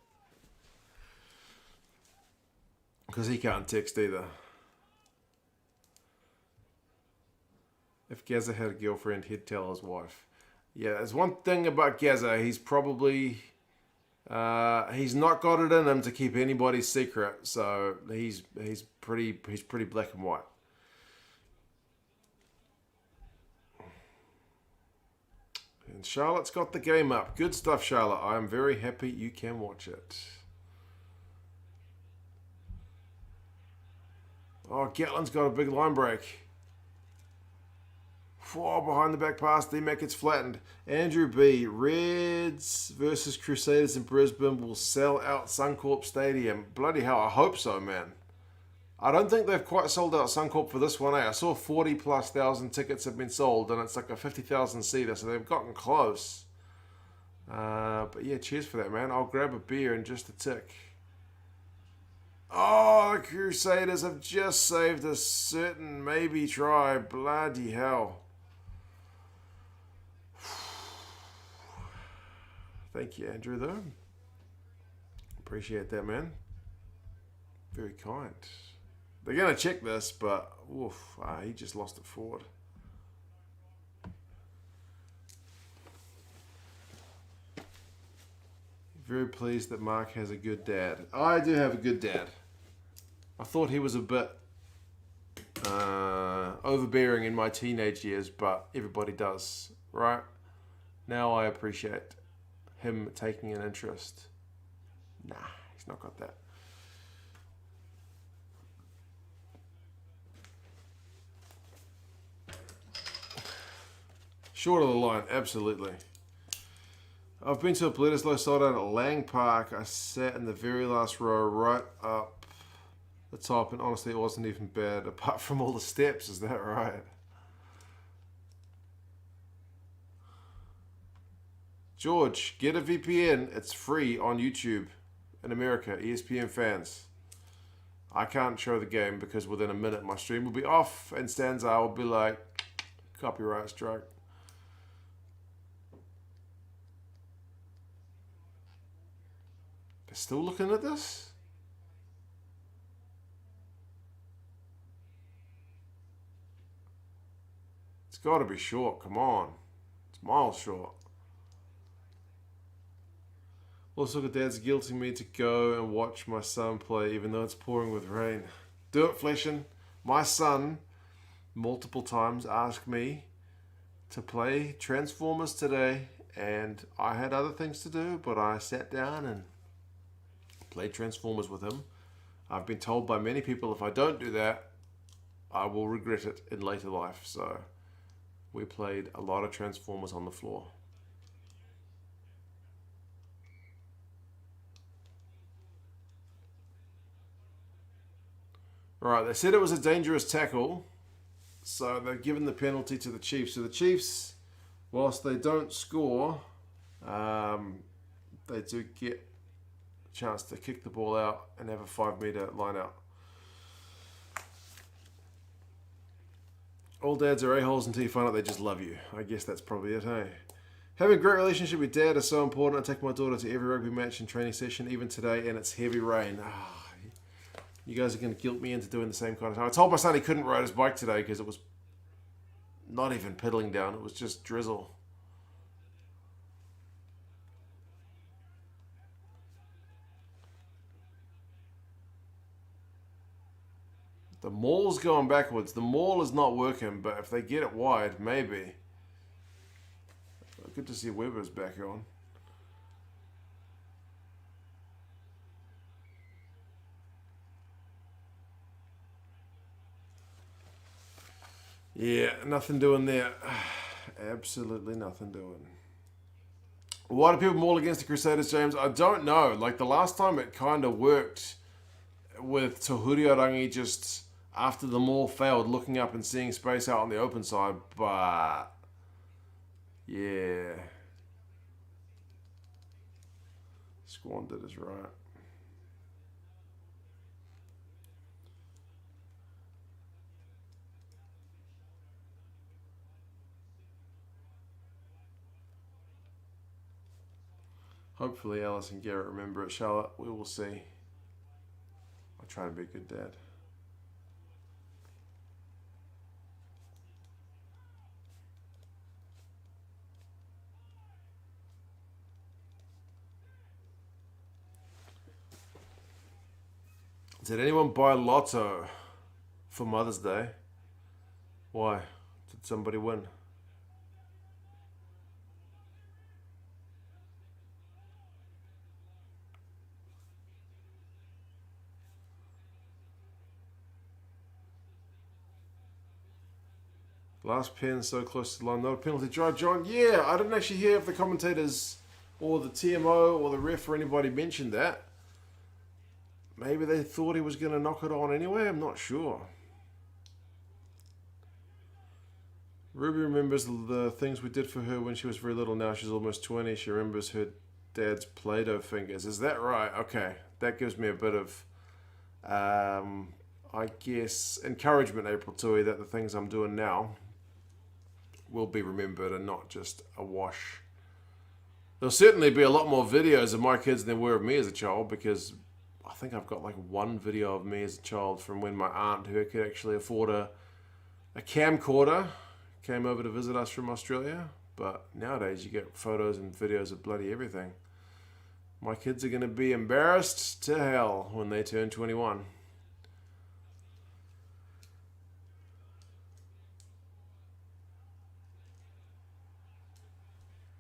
Because he can't text either. If Gazza had a girlfriend, he'd tell his wife. Yeah, there's one thing about Gazza. He's probably... he's not got it in him to keep anybody's secret. So he's pretty black and white. And Charlotte's got the game up. Good stuff, Charlotte. I am very happy you can watch it. Oh, Gatlin's got a big line break. Whoa, behind the back pass. D-Mac gets flattened. Andrew B. Reds versus Crusaders in Brisbane will sell out Suncorp Stadium. Bloody hell, I hope so, man. I don't think they've quite sold out Suncorp for this one. I saw 40,000+ tickets have been sold, and it's like a 50,000 seater, so they've gotten close. But yeah, cheers for that, man. I'll grab a beer in just a tick. Oh, the Crusaders have just saved a certain maybe try. Bloody hell. Thank you, Andrew, though. Appreciate that, man. Very kind. They're going to check this, but he just lost it forward. Very pleased that Mark has a good dad. I do have a good dad. I thought he was a bit overbearing in my teenage years, but everybody does, right? Now I appreciate him taking an interest. Nah, he's not got that. Short of the line, absolutely. I've been to a Bledisloe sold out at Lang Park. I sat in the very last row right up the top, and honestly it wasn't even bad apart from all the steps. Is that right? George, get a VPN. It's free on YouTube in America. ESPN fans. I can't show the game because within a minute my stream will be off and Stanza will be like, copyright strike. They're still looking at this? It's got to be short. Come on. It's miles short. Also, the dad's guilting me to go and watch my son play even though it's pouring with rain. Do it, Fleshin. My son multiple times asked me to play Transformers today, and I had other things to do, but I sat down and played Transformers with him. I've been told by many people if I don't do that, I will regret it in later life. So we played a lot of Transformers on the floor. Alright, they said it was a dangerous tackle, so they've given the penalty to the Chiefs. So the Chiefs, whilst they don't score, they do get chance to kick the ball out and have a 5-meter line out. All dads are a-holes until you find out they just love you. I guess that's probably it, hey? Having a great relationship with dad is so important. I take my daughter to every rugby match and training session, even today, and it's heavy rain. You guys are going to guilt me into doing the same kind of time. I told my son he couldn't ride his bike today because it was not even piddling down. It was just drizzle. The maul's going backwards. The maul is not working, but if they get it wide, maybe. Good to see Weber's back on. Yeah, nothing doing there. Absolutely nothing doing. Why do people maul against the Crusaders, James? I don't know. Like, the last time it kind of worked with Tohuriorangi just after the maul failed, looking up and seeing space out on the open side, but yeah. Squandered is right. Hopefully Alice and Garrett remember it, Charlotte. We will see. I'll try to be a good dad. Did anyone buy Lotto for Mother's Day? Why? Did somebody win? Last pen so close to the line, not a penalty try, John. Yeah, I didn't actually hear if the commentators or the TMO or the ref or anybody mentioned that. Maybe they thought he was going to knock it on anyway, I'm not sure. Ruby remembers the things we did for her when she was very little. Now she's almost 20. She remembers her dad's Play-Doh fingers. Is that right? Okay, that gives me a bit of, I guess, encouragement, April Tui, that the things I'm doing now will be remembered and not just a wash. There'll certainly be a lot more videos of my kids than there were of me as a child, because I think I've got like one video of me as a child from when my aunt, who could actually afford a camcorder, came over to visit us from Australia. But nowadays you get photos and videos of bloody everything. My kids are going to be embarrassed to hell when they turn 21.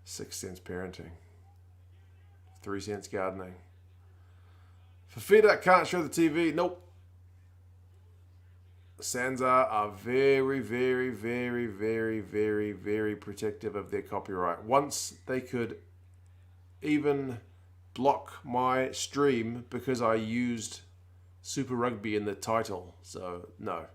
$0.06 parenting. 3 cents gardening. Fafita can't show the TV. Nope. Sansa are very, very, very, very, very, very protective of their copyright. Once they could even block my stream because I used Super Rugby in the title. So, no.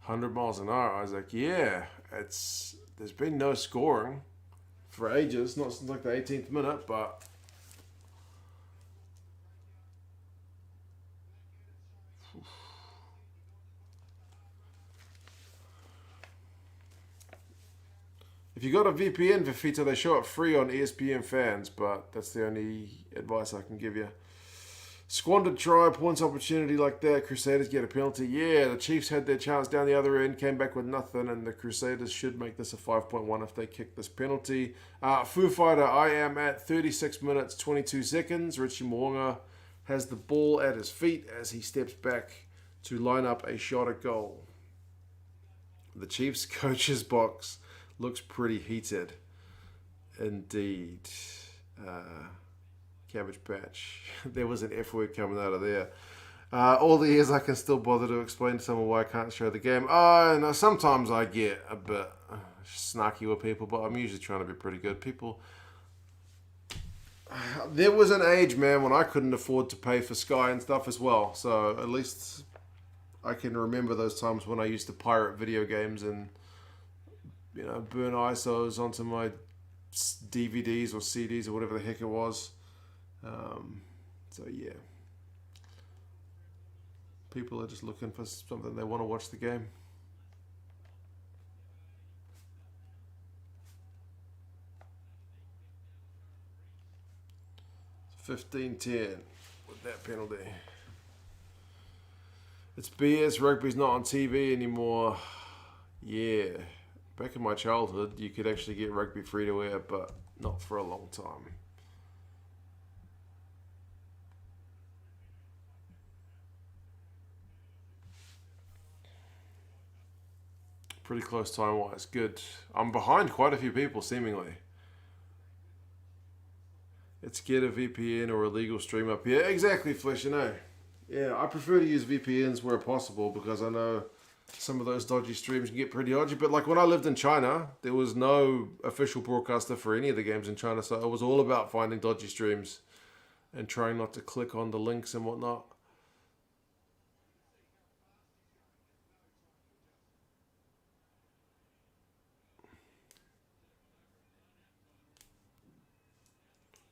"100 miles an hour," Isaac. Yeah, there's been no scoring for ages, not since like the 18th minute, but if you got a VPN, Vifita, they show it free on ESPN Fans, but that's the only advice I can give you. Squandered try, points opportunity like that. Crusaders get a penalty. Yeah, the Chiefs had their chance down the other end, came back with nothing, and the Crusaders should make this a 5.1 if they kick this penalty. Foo Fighter, I am at 36 minutes, 22 seconds. Richie Moonga has the ball at his feet as he steps back to line up a shot at goal. The Chiefs coach's box looks pretty heated indeed. Cabbage Patch. There was an F word coming out of there. All the years I can still bother to explain to someone why I can't show the game. Oh, no, sometimes I get a bit snarky with people, but I'm usually trying to be pretty good. People, there was an age, man, when I couldn't afford to pay for Sky and stuff as well. So at least I can remember those times when I used to pirate video games and, you know, burn ISOs onto my DVDs or CDs or whatever the heck it was. So yeah, people are just looking for something they want to watch the game. $15-10 with that penalty. It's BS. Rugby's not on TV anymore. Yeah, back in my childhood, you could actually get rugby free to air, but not for a long time. Pretty close time-wise. Good. I'm behind quite a few people, seemingly. It's get a VPN or a legal stream up here. Exactly, Flesh, you know. Yeah, I prefer to use VPNs where possible because I know some of those dodgy streams can get pretty dodgy. But like when I lived in China, there was no official broadcaster for any of the games in China, so it was all about finding dodgy streams and trying not to click on the links and whatnot.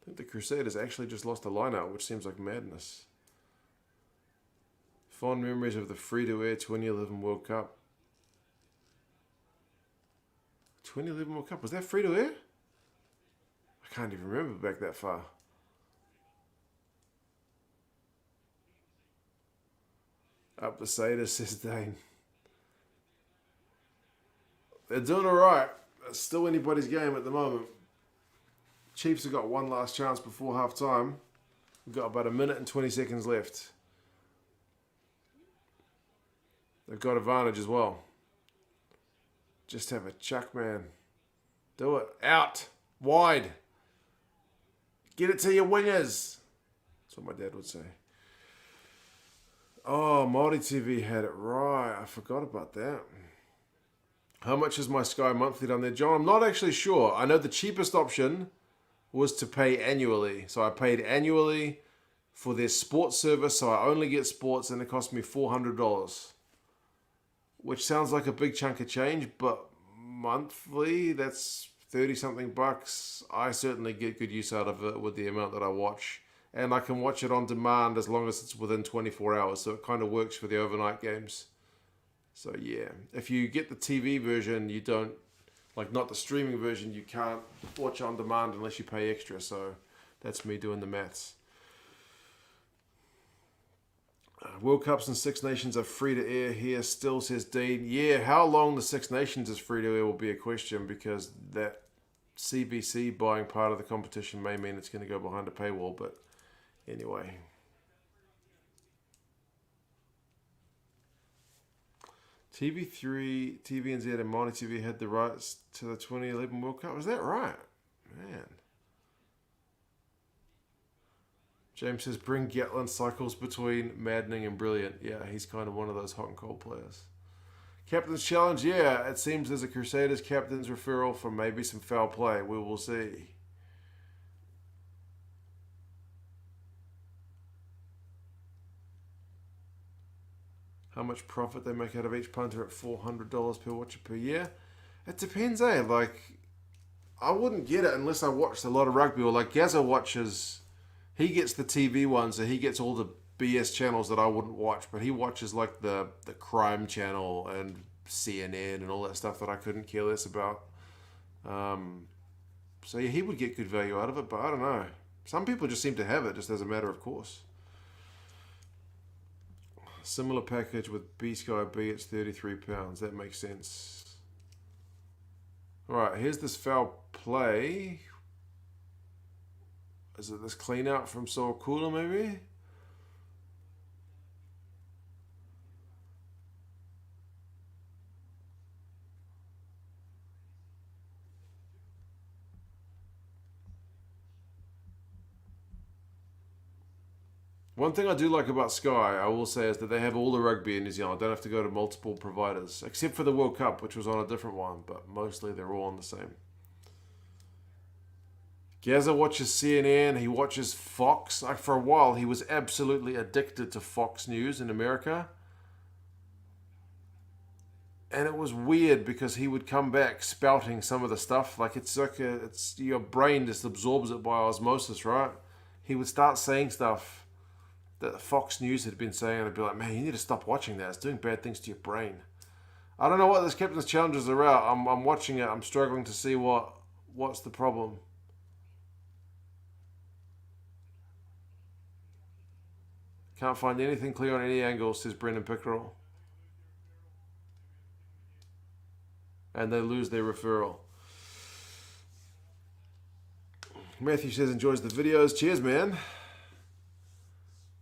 I think the Crusaders actually just lost a line out, which seems like madness. Fond memories of the free-to-air 2011 World Cup. 2011 World Cup, was that free-to-air? I can't even remember back that far. Up the Crusaders, says Dane. They're doing alright. It's still anybody's game at the moment. Chiefs have got one last chance before half time. We've got about a minute and 20 seconds left. They've got advantage as well. Just have a chuck, man. Do it. Out. Wide. Get it to your wingers. That's what my dad would say. Oh, Multi TV had it right. I forgot about that. How much is my Sky monthly down there, John? I'm not actually sure. I know the cheapest option was to pay annually. So I paid annually for their sports service. So I only get sports and it cost me $400. Which sounds like a big chunk of change, but monthly, that's 30 something bucks. I certainly get good use out of it with the amount that I watch. And I can watch it on demand as long as it's within 24 hours. So it kind of works for the overnight games. So yeah, if you get the TV version, you don't, like not the streaming version, you can't watch on demand unless you pay extra. So that's me doing the maths. World Cups and Six Nations are free to air here still, says Dean. Yeah, how long the Six Nations is free to air will be a question because that CBC buying part of the competition may mean it's going to go behind a paywall, but anyway. TV3, TVNZ and Multi TV had the rights to the 2011 World Cup. Was that right? Man. James says, bring Gatlin cycles between maddening and brilliant. Yeah, he's kind of one of those hot and cold players. Captain's Challenge, yeah. It seems there's a Crusaders captain's referral for maybe some foul play. We will see. How much profit they make out of each punter at $400 per watcher per year? It depends, eh? Like, I wouldn't get it unless I watched a lot of rugby. Or like Gazza watches... He gets the TV one, so he gets all the BS channels that I wouldn't watch. But he watches like the crime channel and CNN and all that stuff that I couldn't care less about. So yeah, he would get good value out of it, but I don't know. Some people just seem to have it just as a matter of course. Similar package with B Sky B, it's £33. That makes sense. Alright, here's this foul play. Is it this clean out from Sol Cooler maybe? One thing I do like about Sky, I will say, is that they have all the rugby in New Zealand. I don't have to go to multiple providers, except for the World Cup, which was on a different one, but mostly they're all on the same. Gazza watches CNN, he watches Fox. Like for a while, he was absolutely addicted to Fox News in America. And it was weird because he would come back spouting some of the stuff. Like it's your brain just absorbs it by osmosis, right? He would start saying stuff that Fox News had been saying, and I'd be like, man, you need to stop watching that. It's doing bad things to your brain. I don't know what this Captain's Challenges are about. I'm watching it. I'm struggling to see what's the problem. Can't find anything clear on any angle, says Brendan Pickerel. And they lose their referral. Matthew says enjoys the videos. Cheers, man.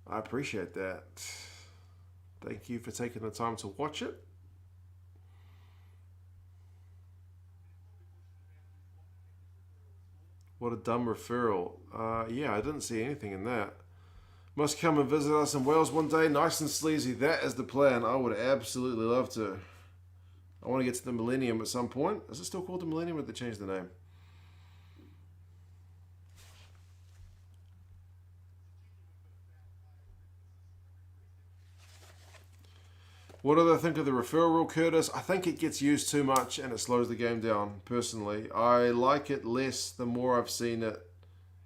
I appreciate that. Thank you for taking the time to watch it. What a dumb referral. Yeah, I didn't see anything in that. Must come and visit us in Wales one day. Nice and sleazy. That is the plan. I would absolutely love to. I want to get to the Millennium at some point. Is it still called the Millennium, or did they change the name? What do they think of the referral rule, Curtis? I think it gets used too much and it slows the game down, personally. I like it less the more I've seen it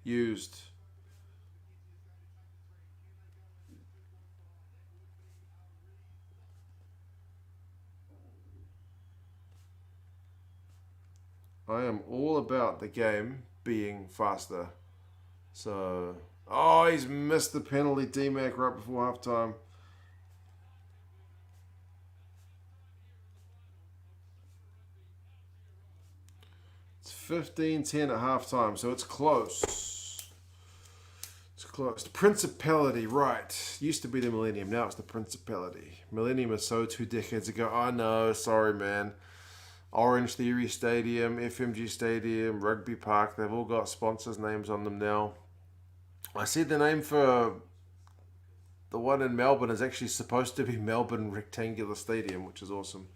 used. I am all about the game being faster. So, oh, he's missed the penalty, D-Mac, right before halftime. It's 15-10 at halftime, so it's close. It's close. The Principality, right. Used to be the Millennium, now it's the Principality. Millennium is so 2 decades ago. I know, sorry, man. Orange Theory Stadium, FMG Stadium, Rugby Park, they've all got sponsors' names on them now. I see the name for the one in Melbourne is actually supposed to be Melbourne Rectangular Stadium, which is awesome.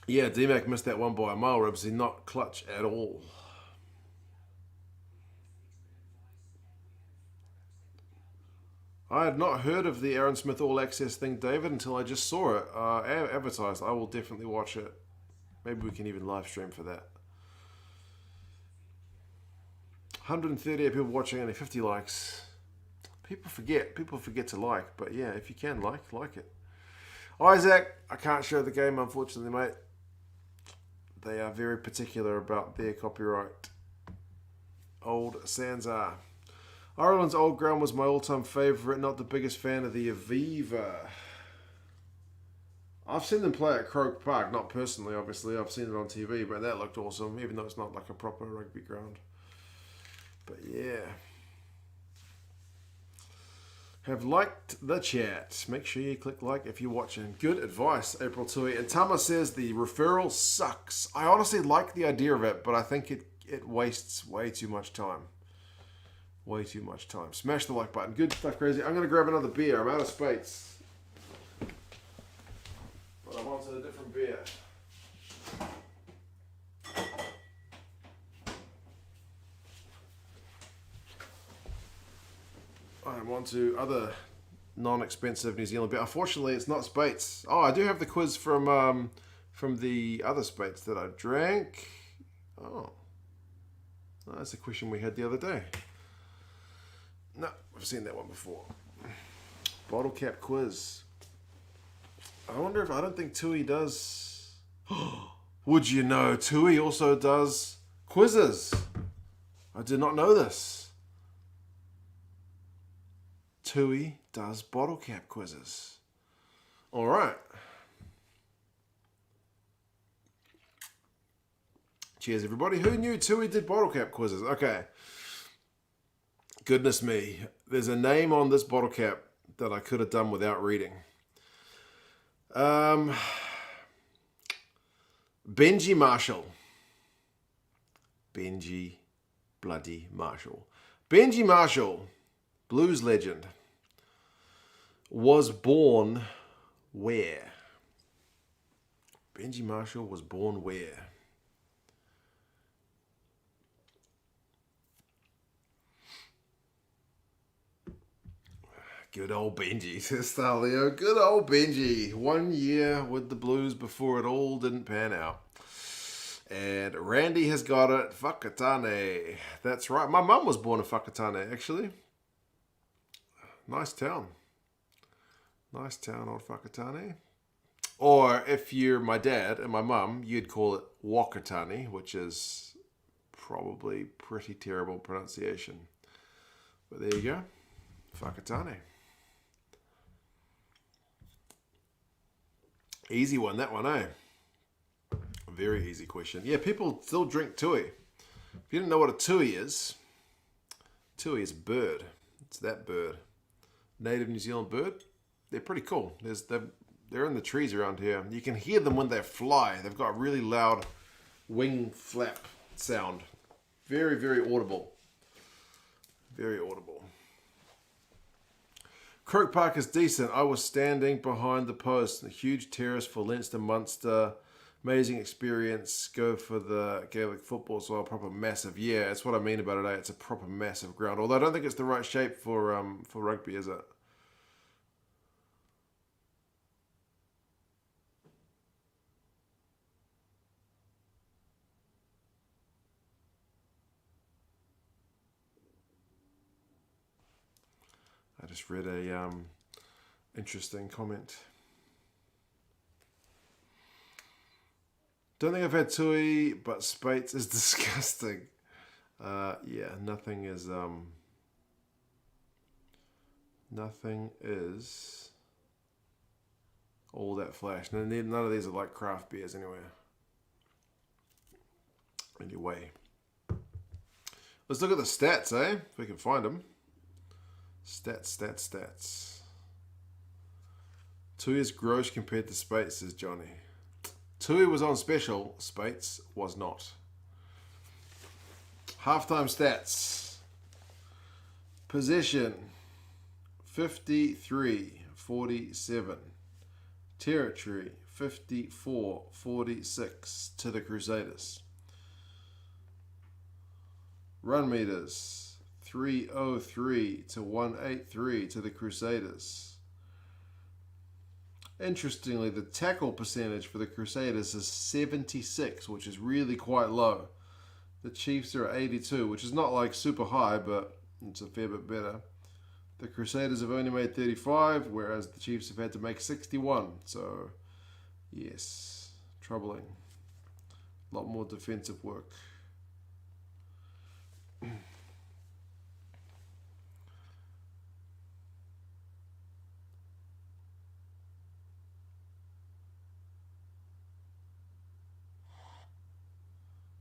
Yeah, D-Mac missed that one by a mile, Ribsy. Not clutch at all. I had not heard of the Aaron Smith All Access thing, David, until I just saw it advertised. I will definitely watch it. Maybe we can even live stream for that. 138 people watching, only 50 likes. People forget to like, but yeah, if you can like it. Isaac, I can't show the game, unfortunately, mate. They are very particular about their copyright. Old Sands are. Ireland's old ground was my all-time favourite, not the biggest fan of the Aviva. I've seen them play at Croke Park, not personally, obviously. I've seen it on TV, but that looked awesome, even though it's not like a proper rugby ground. But yeah. Have liked the chat. Make sure you click like if you're watching. Good advice, April Tui. And Tama says the referral sucks. I honestly like the idea of it, but I think it wastes way too much time. Way too much time. Smash the like button. Good stuff, Crazy. I'm going to grab another beer. I'm out of space. But I wanted a different beer. I'm on to other non-expensive New Zealand beer. Unfortunately, it's not Spates. Oh, I do have the quiz from the other Spates that I drank. Oh. That's a question we had the other day. No, I've seen that one before. Bottle cap quiz. I wonder if, I don't think Tui does. Would you know, Tui also does quizzes. I did not know this. Tui does bottle cap quizzes. All right. Cheers, everybody. Who knew Tui did bottle cap quizzes? Okay. Goodness me. There's a name on this bottle cap that I could have done without reading. Benji Marshall. Benji bloody Marshall. Benji Marshall, blues legend, was born where? Benji Marshall was born where? Good old Benji, says Stalio. Good old Benji. 1 year with the Blues before it all didn't pan out. And Randy has got it. Whakatane. That's right. My mum was born in Whakatane, actually. Nice town. Nice town, old Whakatane. Or if you're my dad and my mum, you'd call it Wakatane, which is probably pretty terrible pronunciation. But there you go. Whakatane. Easy one, that one, eh? Very easy question. Yeah, people still drink tui. If you didn't know what a tui is a bird. It's that bird. Native New Zealand bird. They're pretty cool. They're in the trees around here. You can hear them when they fly. They've got a really loud wing flap sound. Very, very audible. very audible. Croke Park is decent. I was standing behind the post. A huge terrace for Leinster Munster. Amazing experience. Go for the Gaelic football as well. Proper massive. Yeah, that's what I mean about it. It's a proper massive ground. Although I don't think it's the right shape for rugby, is it? I just read a interesting comment. Don't think I've had tui, but Spates is disgusting. Yeah, nothing is all that flash. None of these are like craft beers anyway. Anyway, let's look at the stats, eh? If we can find them. Stats. Tui is gross compared to Spates, says Johnny. Tui was on special. Spates was not. Halftime stats. Possession 53-47. Territory 54-46 to the Crusaders. Run meters 303 to 183 to the Crusaders. Interestingly, the tackle percentage for the Crusaders is 76, which is really quite low. The Chiefs are at 82, which is not like super high, but it's a fair bit better. The Crusaders have only made 35, whereas the Chiefs have had to make 61. So, yes, troubling. A lot more defensive work.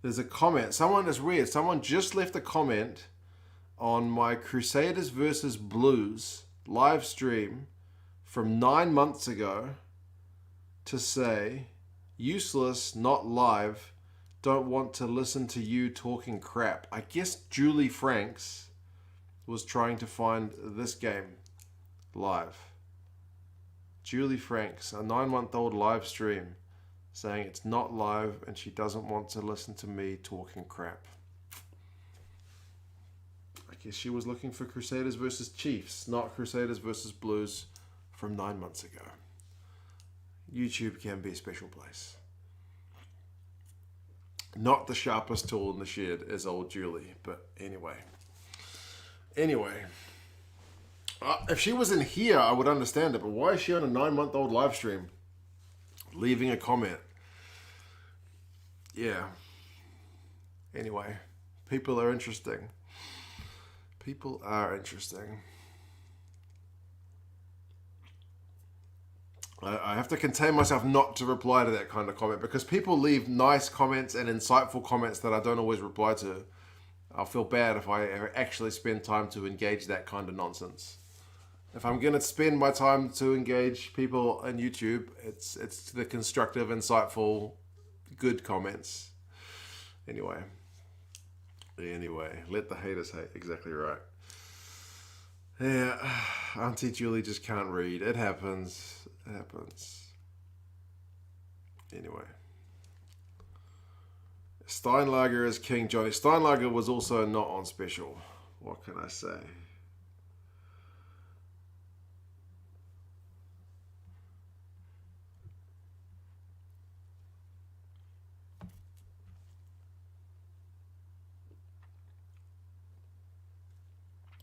There's a comment. Someone just left a comment on my Crusaders versus Blues live stream from 9 months ago to say, useless, not live, don't want to listen to you talking crap. I guess Julie Franks was trying to find this game live. Julie Franks, a 9-month-old live stream, saying it's not live and she doesn't want to listen to me talking crap. I guess she was looking for Crusaders versus Chiefs, not Crusaders versus Blues from 9 months ago. YouTube can be a special place. Not the sharpest tool in the shed is old Julie, but anyway. If she was in here, I would understand it, but why is she on a 9-month-old live stream leaving a comment? Yeah. Anyway, people are interesting. I have to contain myself not to reply to that kind of comment because people leave nice comments and insightful comments that I don't always reply to. I'll feel bad if I actually spend time to engage that kind of nonsense. If I'm going to spend my time to engage people on YouTube, it's the constructive, insightful, good comments. Anyway, let the haters hate. Exactly right. Yeah, Auntie Julie just can't read. It happens. Anyway. Steinlager is king, Johnny. Steinlager was also not on special. What can I say?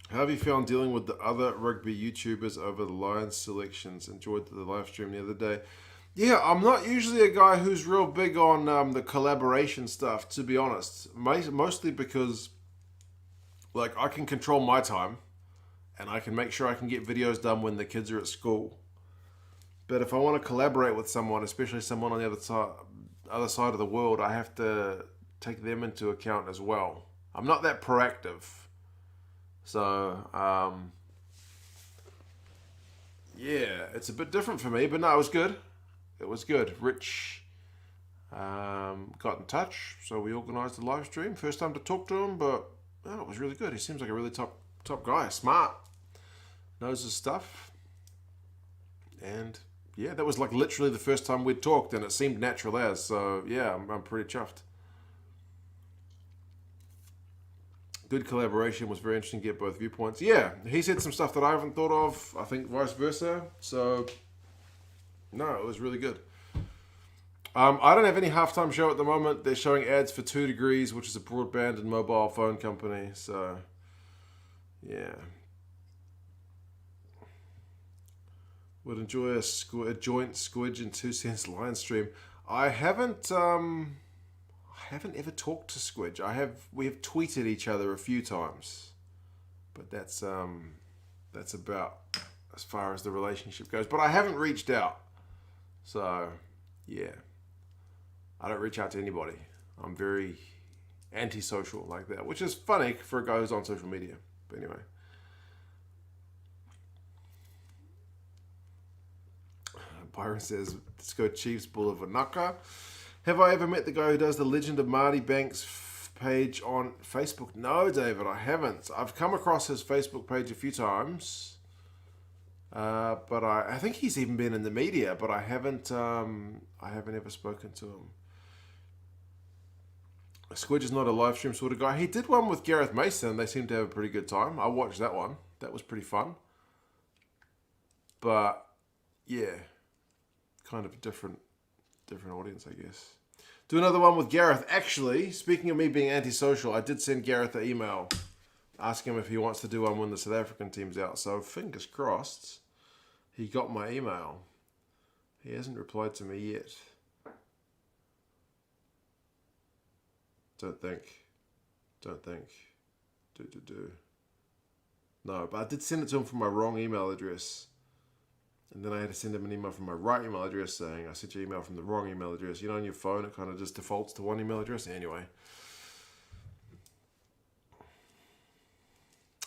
How have you found dealing with the other rugby YouTubers over the Lions selections? Enjoyed the live stream the other day. Yeah, I'm not usually a guy who's real big on the collaboration stuff, to be honest. Mostly because, like, I can control my time and I can make sure I can get videos done when the kids are at school. But if I want to collaborate with someone, especially someone on the other side of the world, I have to take them into account as well. I'm not that proactive. So, yeah, it's a bit different for me, but no, it was good. Rich got in touch, so we organised a live stream. First time to talk to him, but it was really good. He seems like a really top top guy, smart, knows his stuff. And yeah, that was like literally the first time we'd talked, and it seemed natural as. So yeah, I'm pretty chuffed. Good collaboration, was very interesting to get both viewpoints. Yeah, he said some stuff that I haven't thought of. I think vice versa. So no, it was really good. I don't have any halftime show at the moment. They're showing ads for 2 Degrees, which is a broadband and mobile phone company. So yeah. Would enjoy a joint Squidge and 2 Cents line stream. I haven't ever talked to Squidge. We have tweeted each other a few times, but that's about as far as the relationship goes. But I haven't reached out, so yeah, I don't reach out to anybody. I'm very antisocial like that, which is funny for a guy who's on social media. But anyway. Byron says, let's go Chiefs Bull of Wanaka. Have I ever met the guy who does the Legend of Marty Banks page on Facebook? No, David, I haven't. I've come across his Facebook page a few times. But I think he's even been in the media, but I haven't ever spoken to him. Squidge is not a live stream sort of guy. He did one with Gareth Mason. They seemed to have a pretty good time. I watched that one. That was pretty fun. But yeah, kind of a different audience, I guess. Do another one with Gareth. Actually, speaking of me being antisocial, I did send Gareth an email asking him if he wants to do one when the South African team's out. So fingers crossed he got my email. He hasn't replied to me yet. Don't think. No, but I did send it to him from my wrong email address. And then I had to send him an email from my right email address saying, I sent you an email from the wrong email address. You know, on your phone, it kind of just defaults to one email address. Anyway.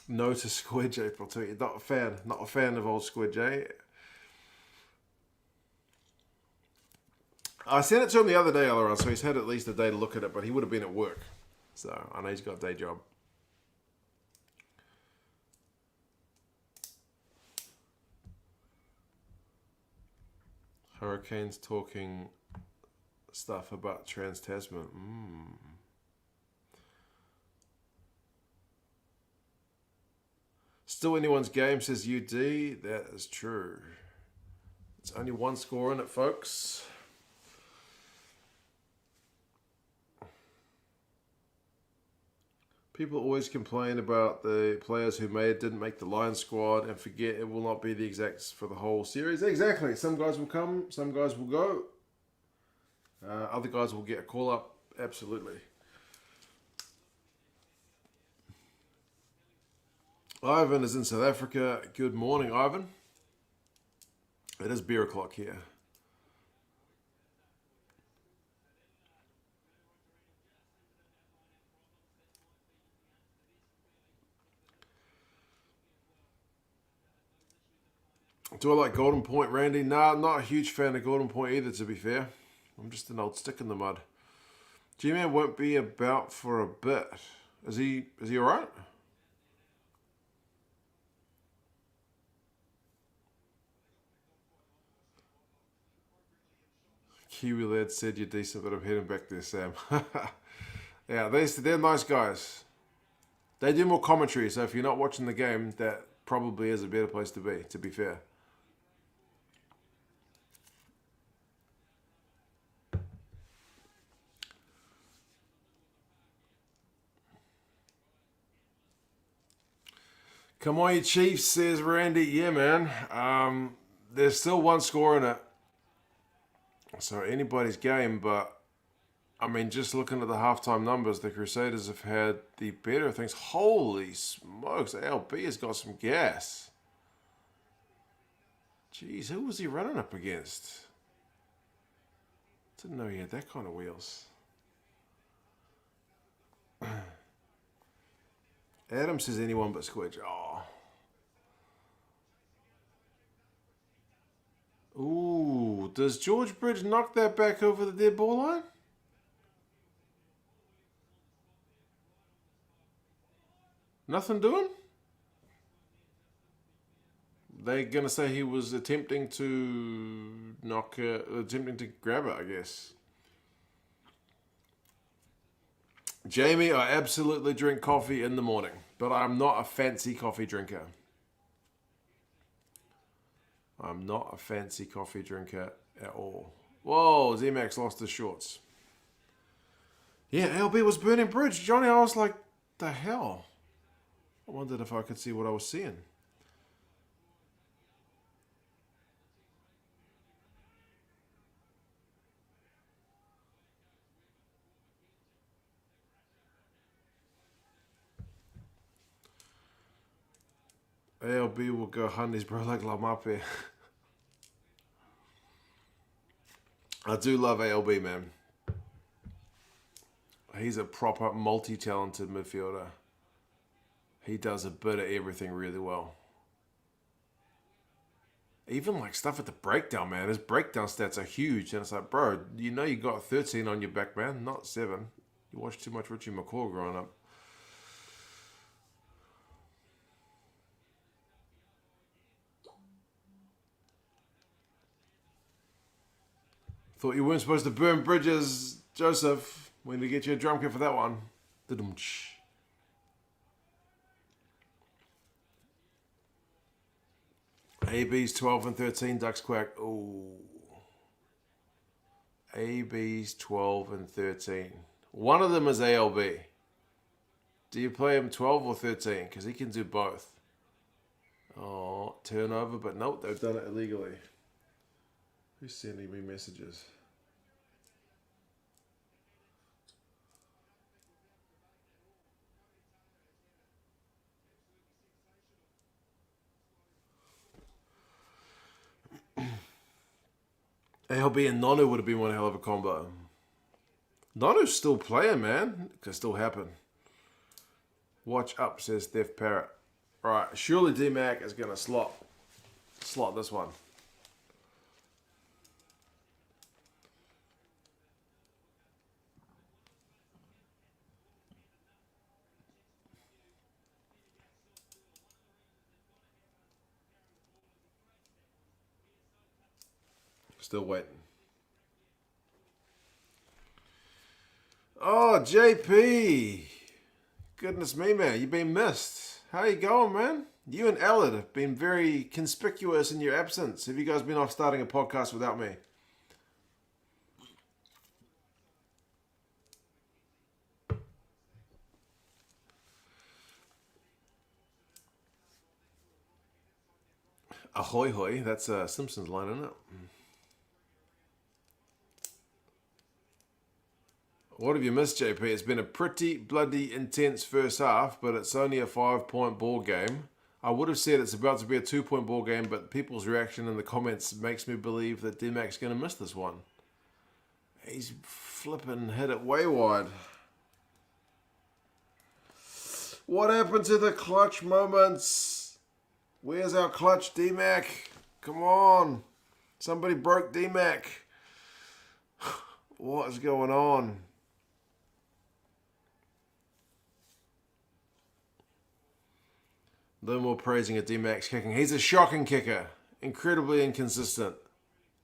No to Squidge, April 2. Not a fan of old Squidge, eh? I sent it to him the other day, Alaron, so he's had at least a day to look at it, but he would have been at work. So I know he's got a day job. Hurricanes talking stuff about Trans-Tasman. Still anyone's game, says UD. That is true. It's only one score in it, folks. People always complain about the players who didn't make the Lions squad and forget it will not be the exacts for the whole series. Exactly. Some guys will come, some guys will go. Other guys will get a call up. Absolutely. Ivan is in South Africa. Good morning, Ivan. It is beer o'clock here. Do I like Golden Point, Randy? Nah, I'm not a huge fan of Golden Point either, to be fair. I'm just an old stick in the mud. G-Man won't be about for a bit. Is he alright? Kiwi Lad said you're decent, but I'm heading back there, Sam. Yeah, they're nice guys. They do more commentary, so if you're not watching the game, that probably is a better place to be fair. Come on, you Chiefs, says Randy. Yeah, man. There's still one score in it. So anybody's game, but I mean, just looking at the halftime numbers, the Crusaders have had the better things. Holy smokes, ALB has got some gas. Jeez, who was he running up against? Didn't know he had that kind of wheels. Adam says anyone but Squidge. Oh. Ooh, does George Bridge knock that back over the dead ball line? Nothing doing? they're going to say he was attempting to attempting to grab it, I guess. Jamie, I absolutely drink coffee in the morning, but I'm not a fancy coffee drinker. I'm not a fancy coffee drinker at all. Whoa, Z-Max lost his shorts. Yeah, LB was burning bridge. Johnny, I was like, the hell? I wondered if I could see what I was seeing. ALB will go honeys, bro, like La Mape. I do love ALB, man. He's a proper multi-talented midfielder. He does a bit of everything really well. Even like stuff at the breakdown, man. His breakdown stats are huge. And it's like, bro, you know you got 13 on your back, man, not 7. You watched too much Richie McCaw growing up. Thought you weren't supposed to burn bridges, Joseph. We're going to get you a drum kit for that one. AB's 12 and 13, Ducks Quack. Ooh. AB's 12 and 13. One of them is ALB. Do you play him 12 or 13? Because he can do both. Oh, turnover, but nope, they've done it illegally. Who's sending me messages? ALB and Nonu would have been one hell of a combo. Nonu's still playing, man. It could still happen. Watch up, says Theft Parrot. Alright, surely D-Mac is going to slot this one. Still waiting. Oh, JP. Goodness me, man. You've been missed. How you going, man? You and Allard have been very conspicuous in your absence. Have you guys been off starting a podcast without me? Ahoy hoy. That's a Simpsons line, isn't it? What have you missed, JP? It's been a pretty bloody intense first half, but it's only a 5-point ball game. I would have said it's about to be a 2-point ball game, but people's reaction in the comments makes me believe that D-Mac's going to miss this one. He's flipping hit it way wide. What happened to the clutch moments? Where's our clutch, D-Mac? Come on. Somebody broke D-Mac. What is going on? No more praising at D-Mac's kicking. He's a shocking kicker. Incredibly inconsistent.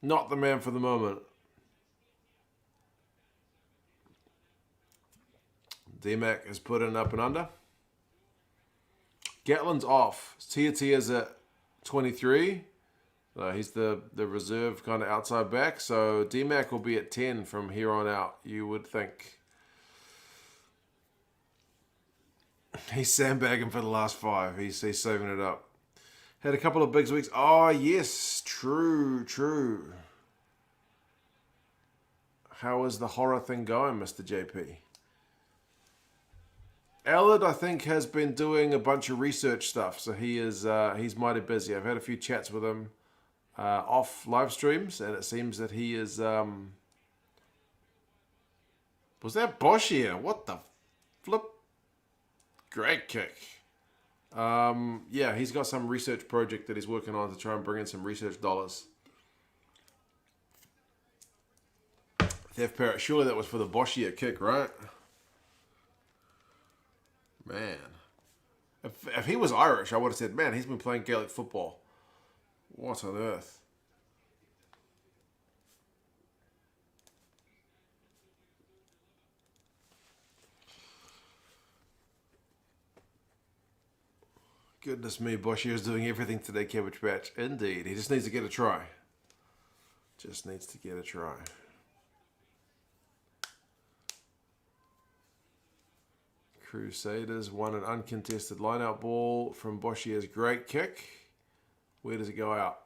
Not the man for the moment. D-Mac has put in up and under. Gatlin's off. Tia's at 23. He's the reserve kind of outside back. So D-Mac will be at 10 from here on out, you would think. He's sandbagging for the last 5. He's saving it up. Had a couple of big weeks. Oh, yes. True. How is the horror thing going, Mr. JP? Allard, I think, has been doing a bunch of research stuff. So he's mighty busy. I've had a few chats with him off live streams, and it seems that he is... Was that Bosch here? What the flip? Great kick. Yeah, he's got some research project that he's working on to try and bring in some research dollars. Theft Parrot, surely that was for the Boschia kick, right? Man. If he was Irish, I would have said, man, he's been playing Gaelic football. What on earth? Goodness me, Boshi is doing everything today, Cabbage Patch. Indeed. He just needs to get a try. Just needs to get a try. Crusaders won an uncontested line-out ball from Boschier's great kick. Where does it go out?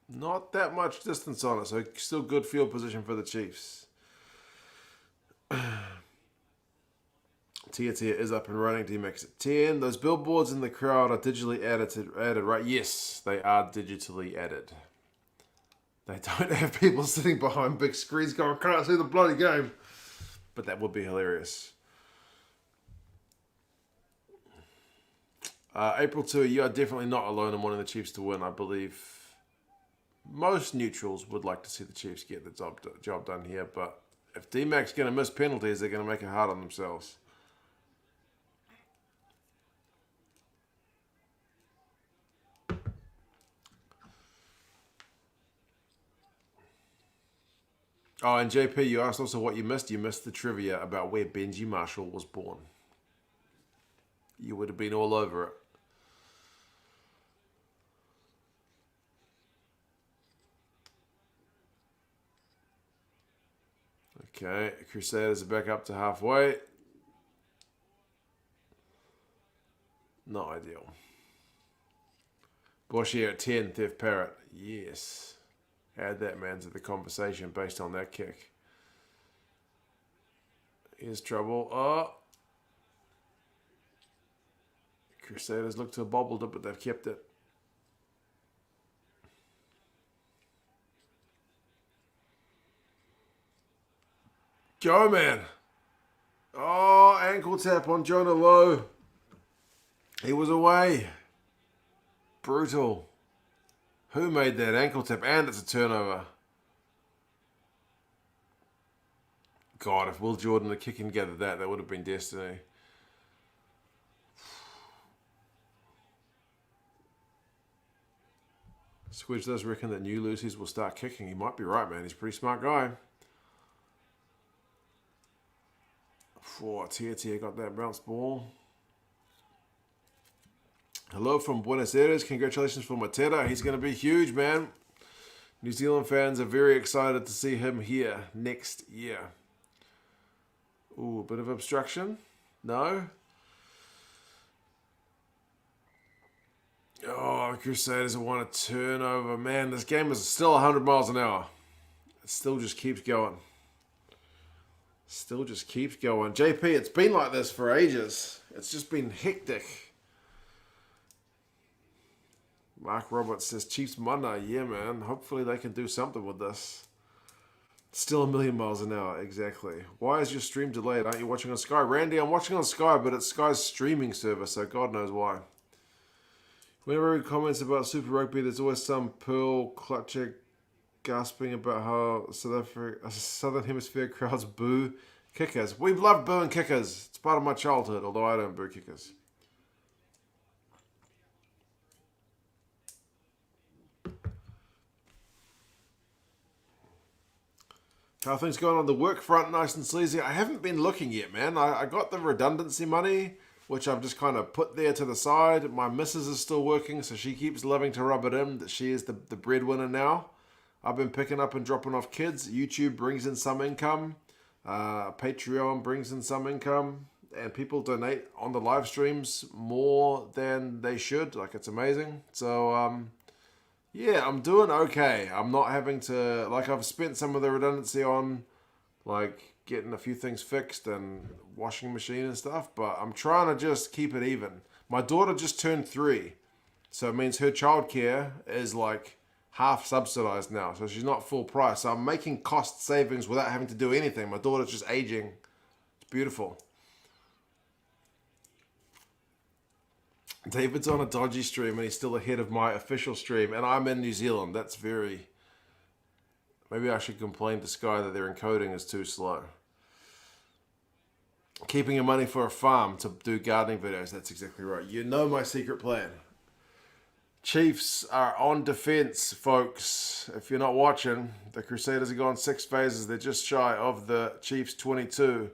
Not that much distance on it, so still good field position for the Chiefs. Tia is up and running. D-Max at 10. Those billboards in the crowd are digitally added, right? Yes, they are digitally added. They don't have people sitting behind big screens going, can't see the bloody game. But that would be hilarious. April 2, you are definitely not alone in wanting the Chiefs to win. I believe most neutrals would like to see the Chiefs get the job done here. But if D-Mac's going to miss penalties, they're going to make it hard on themselves. Oh, and JP, you asked also what you missed. You missed the trivia about where Benji Marshall was born. You would have been all over it. Okay, Crusaders are back up to halfway. Not ideal. Boschier at 10, Theft Parrot. Yes. Add that man to the conversation based on that kick. Here's trouble. Oh. Crusaders look to have bobbled it, but they've kept it. Go, man. Oh, ankle tap on Jonah Lowe. He was away. Brutal. Who made that ankle tap? And it's a turnover. God, if Will Jordan had kick and gathered that, that would have been destiny. Squidge does reckon that new Lucy's will start kicking. He might be right, man. He's a pretty smart guy. Tia got that bounce ball. Hello from Buenos Aires. Congratulations for Matera. He's going to be huge, man. New Zealand fans are very excited to see him here next year. Ooh, a bit of obstruction. No. Oh, Crusaders have won a turnover. Man, this game is still 100 miles an hour. It still just keeps going. Still just keeps going. JP, it's been like this for ages. It's just been hectic. Mark Roberts says, Chiefs Monday. Yeah, man. Hopefully they can do something with this. Still a million miles an hour. Exactly. Why is your stream delayed? Aren't you watching on Sky? Randy, I'm watching on Sky, but it's Sky's streaming service, so God knows why. Whenever we comments about Super Rugby, there's always some pearl clutcher gasping about how Southern Hemisphere crowds boo kickers. We've loved booing kickers. It's part of my childhood, although I don't boo kickers. How are things going on the work front? Nice and sleazy. I haven't been looking yet, man. I got the redundancy money, which I've just kind of put there to the side. My missus is still working, so she keeps loving to rub it in that she is the breadwinner now. I've been picking up and dropping off kids. YouTube brings in some income. Patreon brings in some income. And people donate on the live streams more than they should. Like, it's amazing. So, yeah, I'm doing okay. I'm not having to... Like, I've spent some of the redundancy on, like, getting a few things fixed and washing machine and stuff. But I'm trying to just keep it even. My daughter just turned 3. So it means her childcare is, like, half subsidized now. So she's not full price. So I'm making cost savings without having to do anything. My daughter's just aging. It's beautiful. David's on a dodgy stream and he's still ahead of my official stream. And I'm in New Zealand. That's very... Maybe I should complain to Sky that their encoding is too slow. Keeping your money for a farm to do gardening videos. That's exactly right. You know my secret plan. Chiefs are on defense, folks. If you're not watching, the Crusaders have gone 6 phases. They're just shy of the Chiefs 22.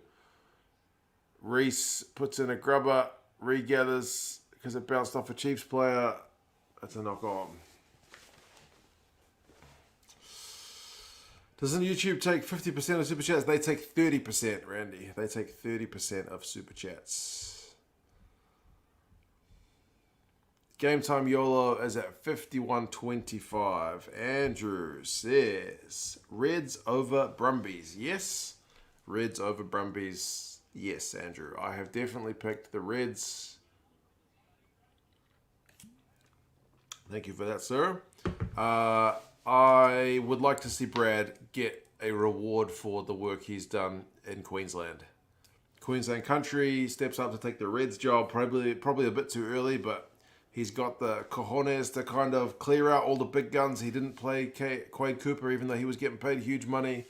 Reese puts in a grubber, regathers because it bounced off a Chiefs player. That's a knock on. Doesn't YouTube take 50% of Super Chats? They take 30%, Randy. They take 30% of Super Chats. Game time YOLO is at 51.25. Andrew says, Reds over Brumbies. Yes. Reds over Brumbies. Yes, Andrew. I have definitely picked the Reds. Thank you for that, sir. I would like to see Brad get a reward for the work he's done in Queensland. Queensland country steps up to take the Reds job. Probably a bit too early, but he's got the cojones to kind of clear out all the big guns. He didn't play Quade Cooper, even though he was getting paid huge money.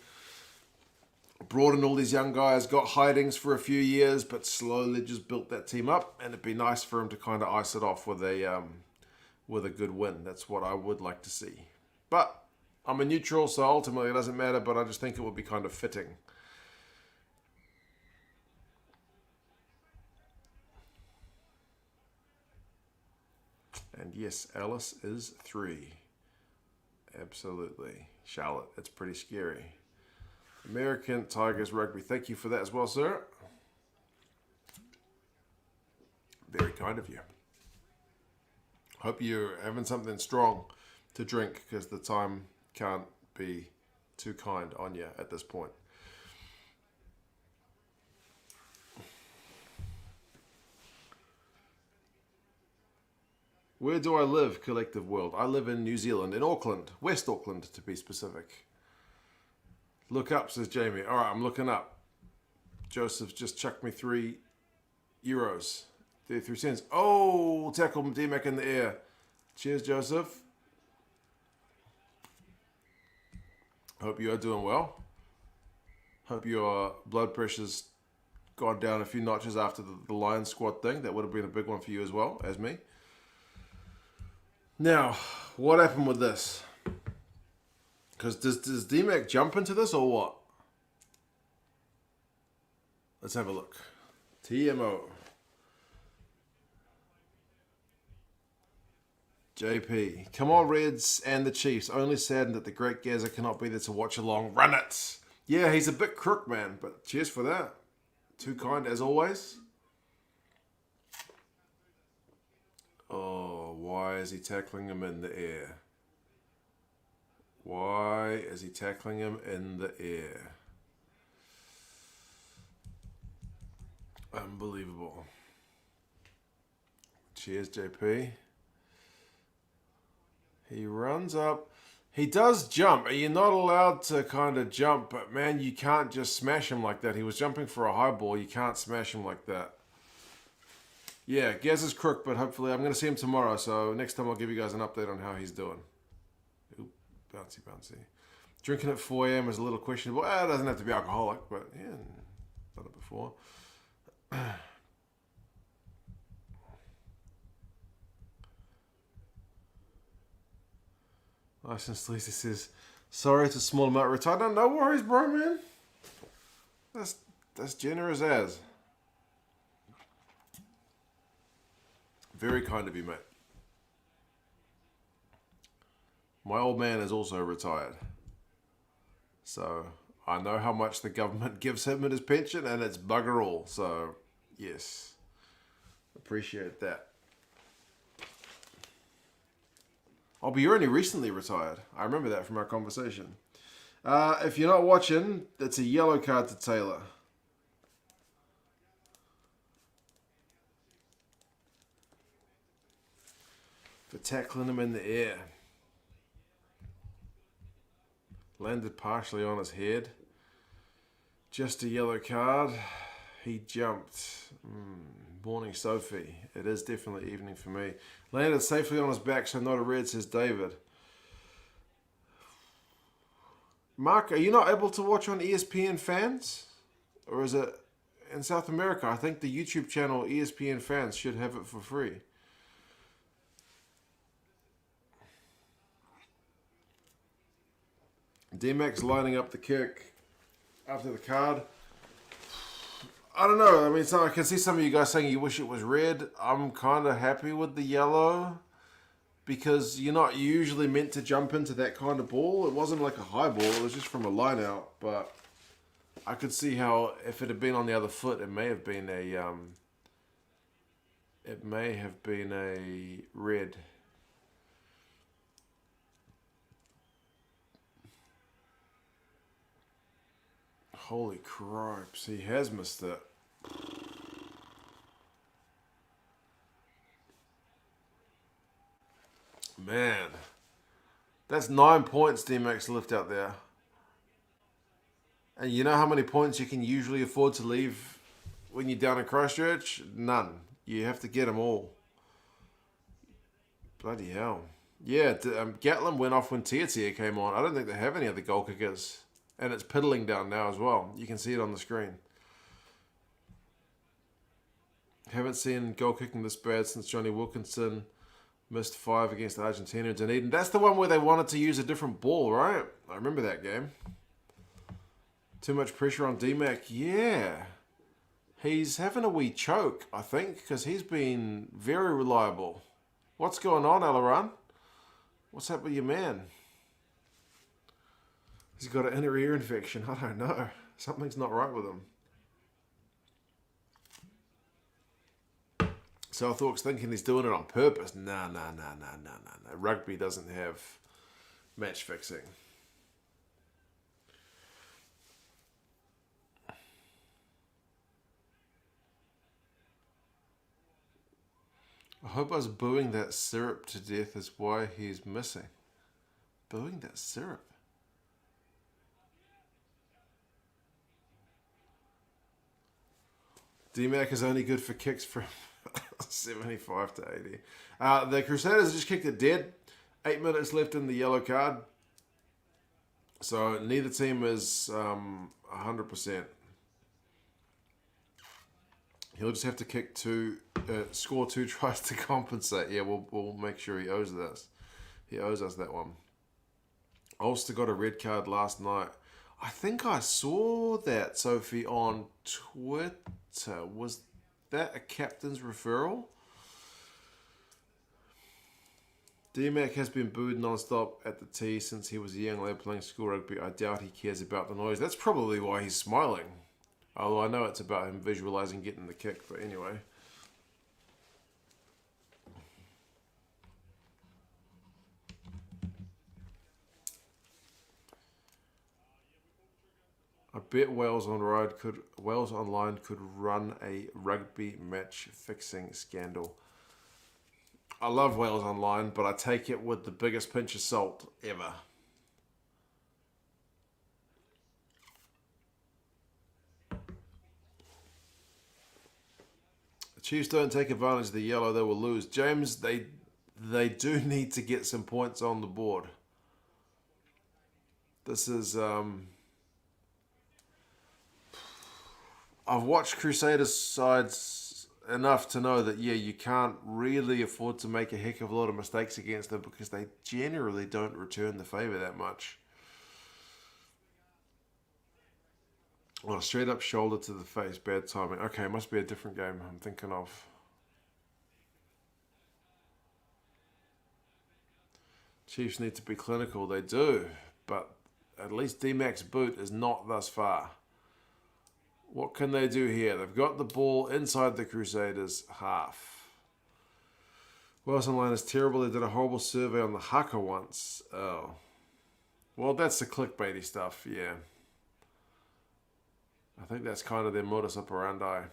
Brought in all these young guys, got hidings for a few years, but slowly just built that team up. And it'd be nice for him to kind of ice it off with a good win. That's what I would like to see. But I'm a neutral, so ultimately it doesn't matter, but I just think it would be kind of fitting. And yes, Alice is 3. Absolutely. Charlotte, it's pretty scary. American Tigers Rugby, thank you for that as well, sir. Very kind of you. Hope you're having something strong to drink, because the time can't be too kind on you at this point. Where do I live, Collective World? I live in New Zealand, in Auckland, West Auckland to be specific. Look up, says Jamie. All right, I'm looking up. Joseph just chucked me €3. 33 cents. Oh, tackle D-Mac in the air. Cheers, Joseph. Hope you are doing well. Hope your blood pressure's gone down a few notches after the Lions squad thing. That would have been a big one for you as well, as me. Now, what happened with this? Because does D-Mac jump into this or what? Let's have a look. TMO. JP. Come on, Reds and the Chiefs. Only saddened that the great Gazza cannot be there to watch along. Run it! Yeah, he's a bit crook, man, but cheers for that. Too kind as always. Oh, why is he tackling him in the air? Why is he tackling him in the air? Unbelievable. Cheers, JP. He runs up. He does jump. You're not allowed to kind of jump, but man, you can't just smash him like that. He was jumping for a high ball. You can't smash him like that. Yeah, Gaz is crook, but hopefully I'm going to see him tomorrow, so next time I'll give you guys an update on how he's doing. Ooh, bouncy, bouncy. Drinking at 4 a.m. is a little questionable. It doesn't have to be alcoholic, but yeah, done it before. License Lisa says, sorry it's a small amount retired. No worries, bro, man. That's generous as. Very kind of you, mate. My old man is also retired. So I know how much the government gives him in his pension, and it's bugger all. So, yes. Appreciate that. Oh, but you're only recently retired. I remember that from our conversation. If you're not watching, that's a yellow card to Taylor. For tackling him in the air. Landed partially on his head. Just a yellow card. He jumped. Morning, Sophie. It is definitely evening for me. Landed safely on his back, so not a red, says David. Mark, are you not able to watch on ESPN Fans? Or is it in South America? I think the YouTube channel ESPN Fans should have it for free. D-Max lining up the kick after the card. I don't know. I mean, so I can see some of you guys saying you wish it was red. I'm kind of happy with the yellow because you're not usually meant to jump into that kind of ball. It wasn't like a high ball. It was just from a line out. But I could see how if it had been on the other foot, it may have been a red. Holy cripes, he has missed it. Man, that's 9 points D-Max left out there. And you know how many points you can usually afford to leave when you're down in Christchurch? None. You have to get them all. Bloody hell. Yeah, Gatlin went off when Tia came on. I don't think they have any other goal kickers. And it's piddling down now as well. You can see it on the screen. Haven't seen goal kicking this bad since Johnny Wilkinson missed 5 against Argentina in Dunedin. That's the one where they wanted to use a different ball, right? I remember that game. Too much pressure on D-Mac. Yeah. He's having a wee choke, I think, because he's been very reliable. What's going on, Alaran? What's up with your man? He's got an inner ear infection. I don't know. Something's not right with him. Southwark's thinking he's doing it on purpose. No. Rugby doesn't have match fixing. I hope us booing that syrup to death is why he's missing. Booing that syrup? D-Mac is only good for kicks from 75 to 80. The Crusaders just kicked it dead. 8 minutes left in the yellow card. So neither team is 100%. He'll just have to kick score 2 tries to compensate. Yeah, we'll make sure he owes us. He owes us that one. Ulster got a red card last night. I think I saw that, Sophie, on Twitter. Was that a captain's referral? D-Mac has been booed non-stop at the tee since he was a young lad playing school rugby. I doubt he cares about the noise. That's probably why he's smiling. Although I know it's about him visualising getting the kick, but anyway. I bet Wales Online could run a rugby match fixing scandal. I love Wales Online, but I take it with the biggest pinch of salt ever. The Chiefs don't take advantage of the yellow, they will lose. James, they do need to get some points on the board. This is I've watched Crusaders sides enough to know that, yeah, you can't really afford to make a heck of a lot of mistakes against them because they generally don't return the favour that much. Oh, straight up shoulder to the face, bad timing. Okay, must be a different game I'm thinking of. Chiefs need to be clinical, they do, but at least D-Mac's boot is not thus far. What can they do here? They've got the ball inside the Crusaders' half. Wales Online is terrible. They did a horrible survey on the haka once. Oh. Well, that's the clickbaity stuff, yeah. I think that's kind of their modus operandi.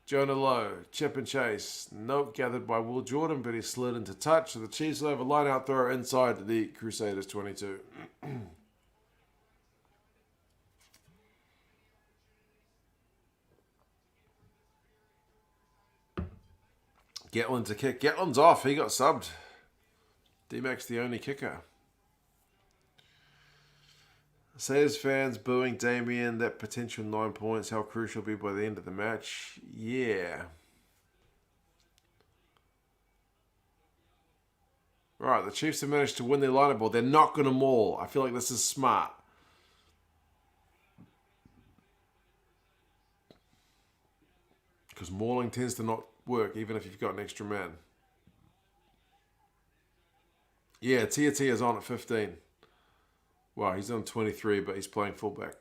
Jonah Lowe, chip and chase. Note gathered by Will Jordan, but he slid into touch. So the Chiefs will have a line-out throw inside the Crusaders 22. Gatlin to kick. Gatlin's off. He got subbed. D-Mac's the only kicker. Crusaders fans booing Damien. That potential 9 points. How crucial will be by the end of the match. Yeah. Right, the Chiefs have managed to win their lineup ball. They're not going to maul. I feel like this is smart. Because mauling tends to not work, even if you've got an extra man. Yeah, TT is on at 15. Wow, he's on 23, but he's playing fullback.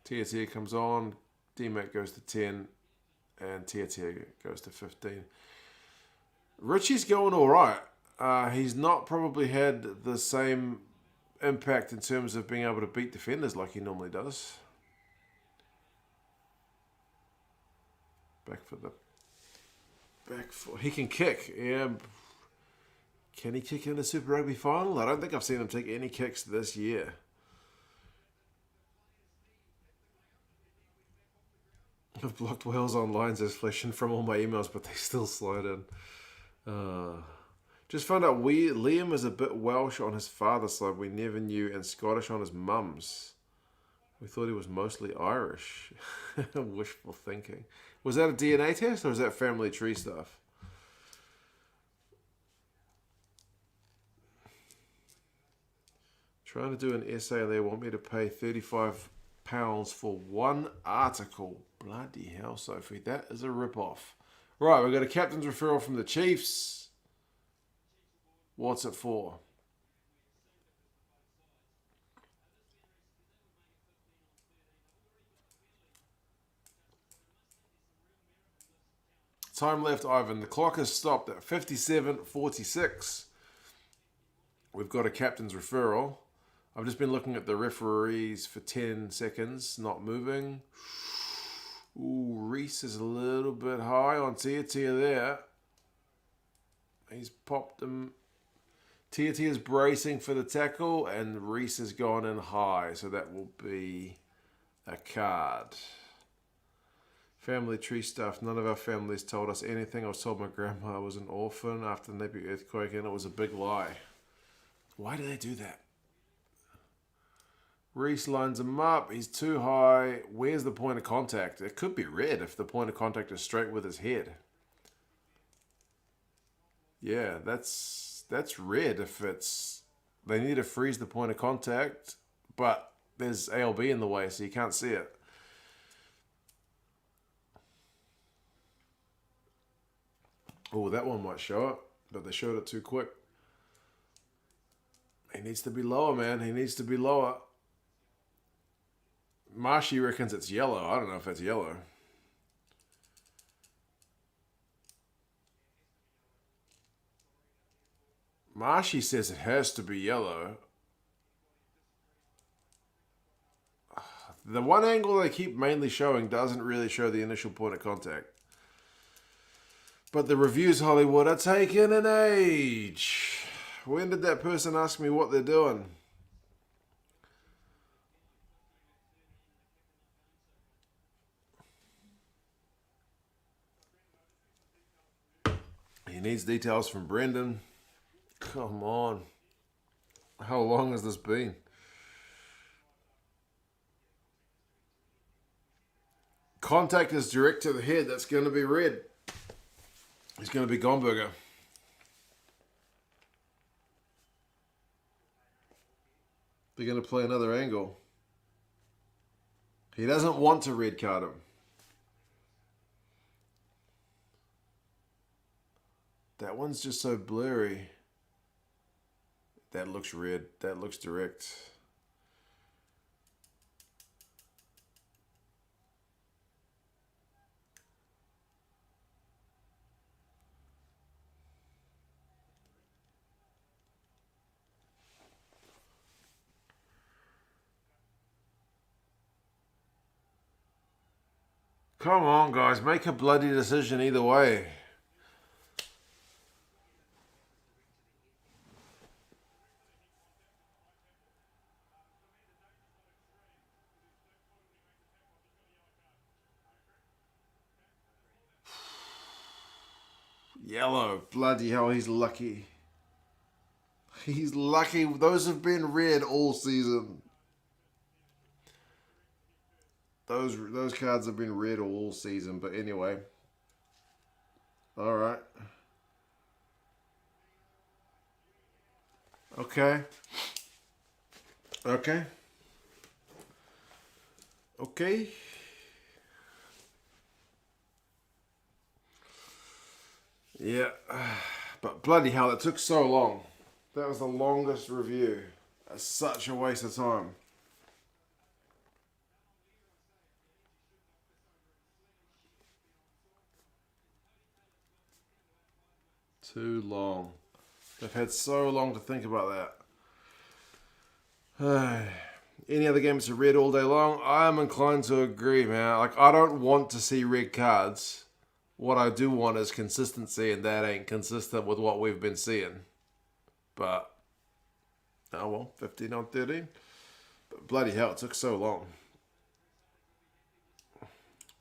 TT comes on, D-Mac goes to 10, and TT goes to 15. Richie's going all right. He's not probably had the same impact in terms of being able to beat defenders like he normally does. He can kick. Yeah. Can he kick in the Super Rugby final? I don't think I've seen him take any kicks this year. I've blocked Wales on lines as flashing from all my emails, but they still slide in. Just found out Liam is a bit Welsh on his father's side. We never knew, and Scottish on his mum's. We thought he was mostly Irish. Wishful thinking. Was that a DNA test or is that family tree stuff? Trying to do an essay and they want me to pay £35 for one article. Bloody hell, Sophie. That is a rip-off. Right, we've got a captain's referral from the Chiefs. What's it for? Time left, Ivan. The clock has stopped at 57:46. We've got a captain's referral. I've just been looking at the referees for 10 seconds, not moving. Ooh, Reese is a little bit high on Tia there. He's popped him. Tia is bracing for the tackle, and Reese has gone in high, so that will be a card. Family tree stuff. None of our families told us anything. I was told my grandma was an orphan after the Napier earthquake, and it was a big lie. Why do they do that? Reese lines him up. He's too high. Where's the point of contact? It could be red if the point of contact is straight with his head. Yeah, that's red if it's... They need to freeze the point of contact, but there's ALB in the way, so you can't see it. Oh, that one might show it, but they showed it too quick. He needs to be lower, man. He needs to be lower. Marshy reckons it's yellow. I don't know if it's yellow. Marshy says it has to be yellow. The one angle they keep mainly showing doesn't really show the initial point of contact. But the reviews, Hollywood, are taking an age. When did that person ask me what they're doing? He needs details from Brendan. Come on. How long has this been? Contact is direct to the head. That's going to be red. He's going to be Gomberger. They're going to play another angle. He doesn't want to red card him. That one's just so blurry. That looks red. That looks direct. Come on, guys. Make a bloody decision either way. Yellow. Bloody hell, he's lucky. He's lucky. Those have been red all season. Those cards have been red all season, but anyway. Alright. Okay. Okay. Okay. Yeah. But bloody hell, it took so long. That was the longest review. That's such a waste of time. Too long. They've had so long to think about that. Any other games to red all day long? I'm inclined to agree, man. Like, I don't want to see red cards. What I do want is consistency, and that ain't consistent with what we've been seeing. But, oh well, 15 on 13. But bloody hell, it took so long.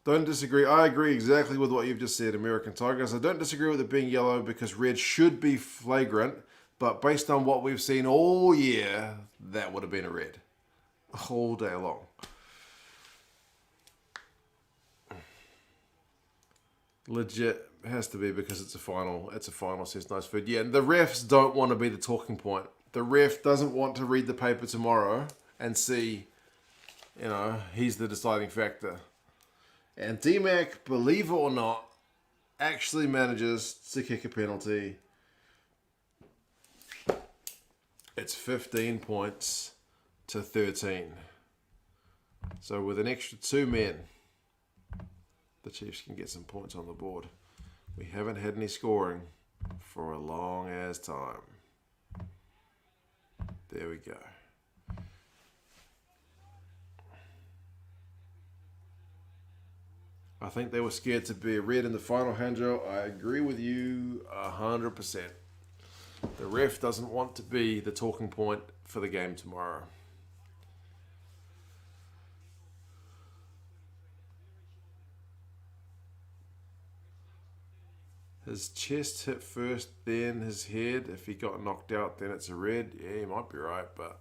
Don't disagree. I agree exactly with what you've just said, American Tigers. I don't disagree with it being yellow because red should be flagrant. But based on what we've seen all year, that would have been a red. All day long. Legit has to be because it's a final. It's a final, says Nice Food. Yeah, and the refs don't want to be the talking point. The ref doesn't want to read the paper tomorrow and see, he's the deciding factor. And D-Mac, believe it or not, actually manages to kick a penalty. It's 15 points to 13. So with an extra 2 men, the Chiefs can get some points on the board. We haven't had any scoring for a long ass time. There we go. I think they were scared to be a red in the final, Hanjo. I agree with you 100%. The ref doesn't want to be the talking point for the game tomorrow. His chest hit first, then his head. If he got knocked out, then it's a red. Yeah, you might be right, but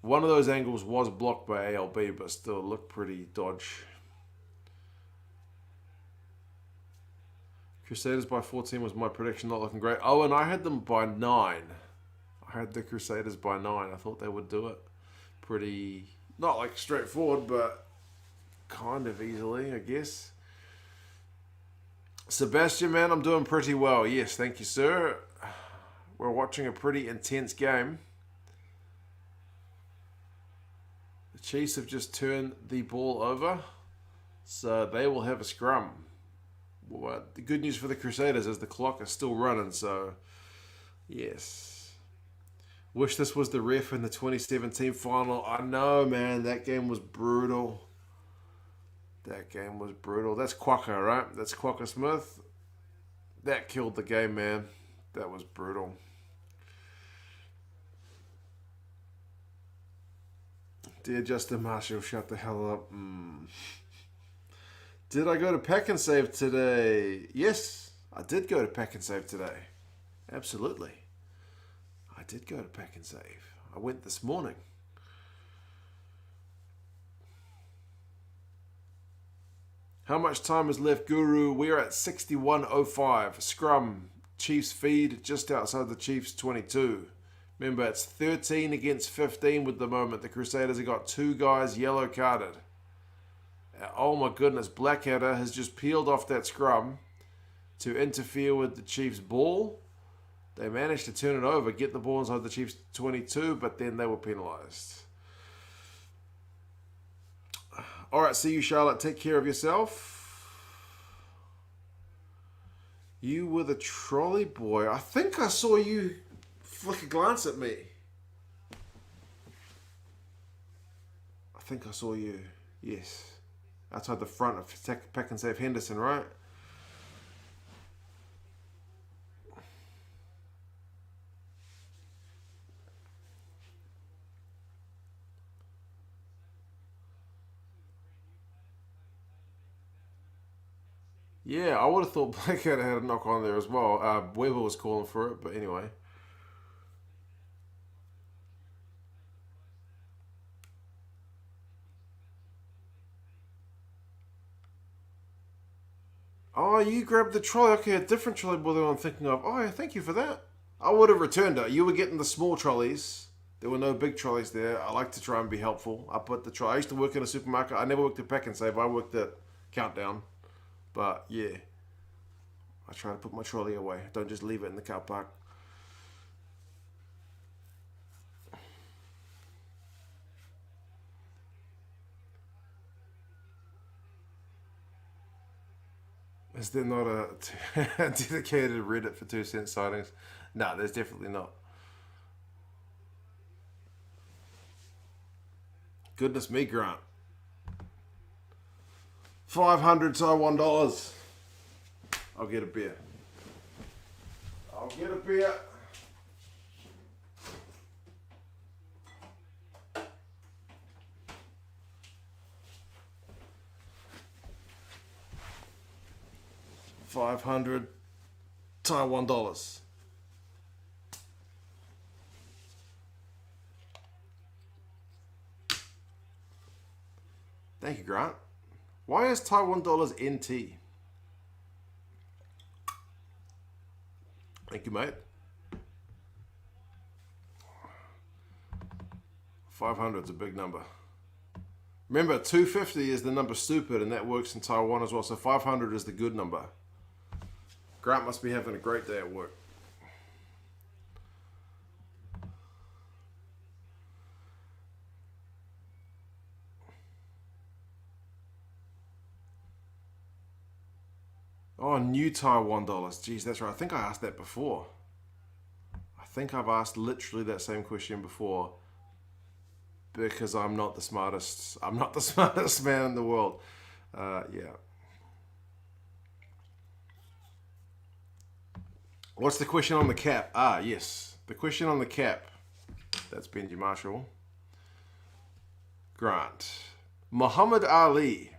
one of those angles was blocked by ALB, but still looked pretty dodge. Crusaders by 14 was my prediction, not looking great. Oh, and I had them by 9. I had the Crusaders by 9. I thought they would do it pretty, not like straightforward, but kind of easily, I guess. Sebastian, man, I'm doing pretty well. Yes, thank you, sir. We're watching a pretty intense game. The Chiefs have just turned the ball over, so they will have a scrum. Well, the good news for the Crusaders is the clock is still running, so yes. Wish this was the ref in the 2017 final. I know, man, that game was brutal. That game was brutal. That's Quokka, right? That's Quokka Smith. That killed the game, man. That was brutal. Dear Justin Marshall, shut the hell up. Did I go to Pack and Save today? Yes, I did go to Pack and Save today. Absolutely. I did go to Pack and Save. I went this morning. How much time is left, Guru? We're at 61.05. Scrum, Chiefs feed just outside the Chiefs 22. Remember, it's 13 against 15 with the moment. The Crusaders have got 2 guys yellow carded. Oh my goodness, Blackadder has just peeled off that scrum to interfere with the Chiefs' ball. They managed to turn it over, get the ball inside the Chiefs 22, but then they were penalised. All right, see you, Charlotte. Take care of yourself. You were the trolley boy. I think I saw you flick a glance at me. I think I saw you. Yes. Outside the front of Pack and Save Henderson, right? Yeah, I would have thought Blackadder had a knock on there as well. Weber was calling for it, but anyway. Oh, you grabbed the trolley. Okay, a different trolley boy than I'm thinking of. Oh, yeah, thank you for that. I would have returned it. You were getting the small trolleys. There were no big trolleys there. I like to try and be helpful. I used to work in a supermarket. I never worked at Pack and Save. I worked at Countdown. But yeah, I try to put my trolley away. Don't just leave it in the car park. Is there not a dedicated Reddit for 2 cent sightings? No, there's definitely not. Goodness me, Grant. 500 Taiwan dollars. I'll get a beer. I'll get a beer. $500 Taiwan dollars. Thank you, Grant. Why is Taiwan dollars NT? Thank you, mate. 500 is a big number. Remember, 250 is the number stupid, and that works in Taiwan as well. So 500 is the good number. Grant must be having a great day at work. Oh, new Taiwan dollars. Jeez, that's right. I think I asked that before. I think I've asked literally that same question before. Because I'm not the smartest. I'm not the smartest man in the world. Yeah. What's the question on the cap? Ah, yes. The question on the cap. That's Benji Marshall. Grant. Muhammad Ali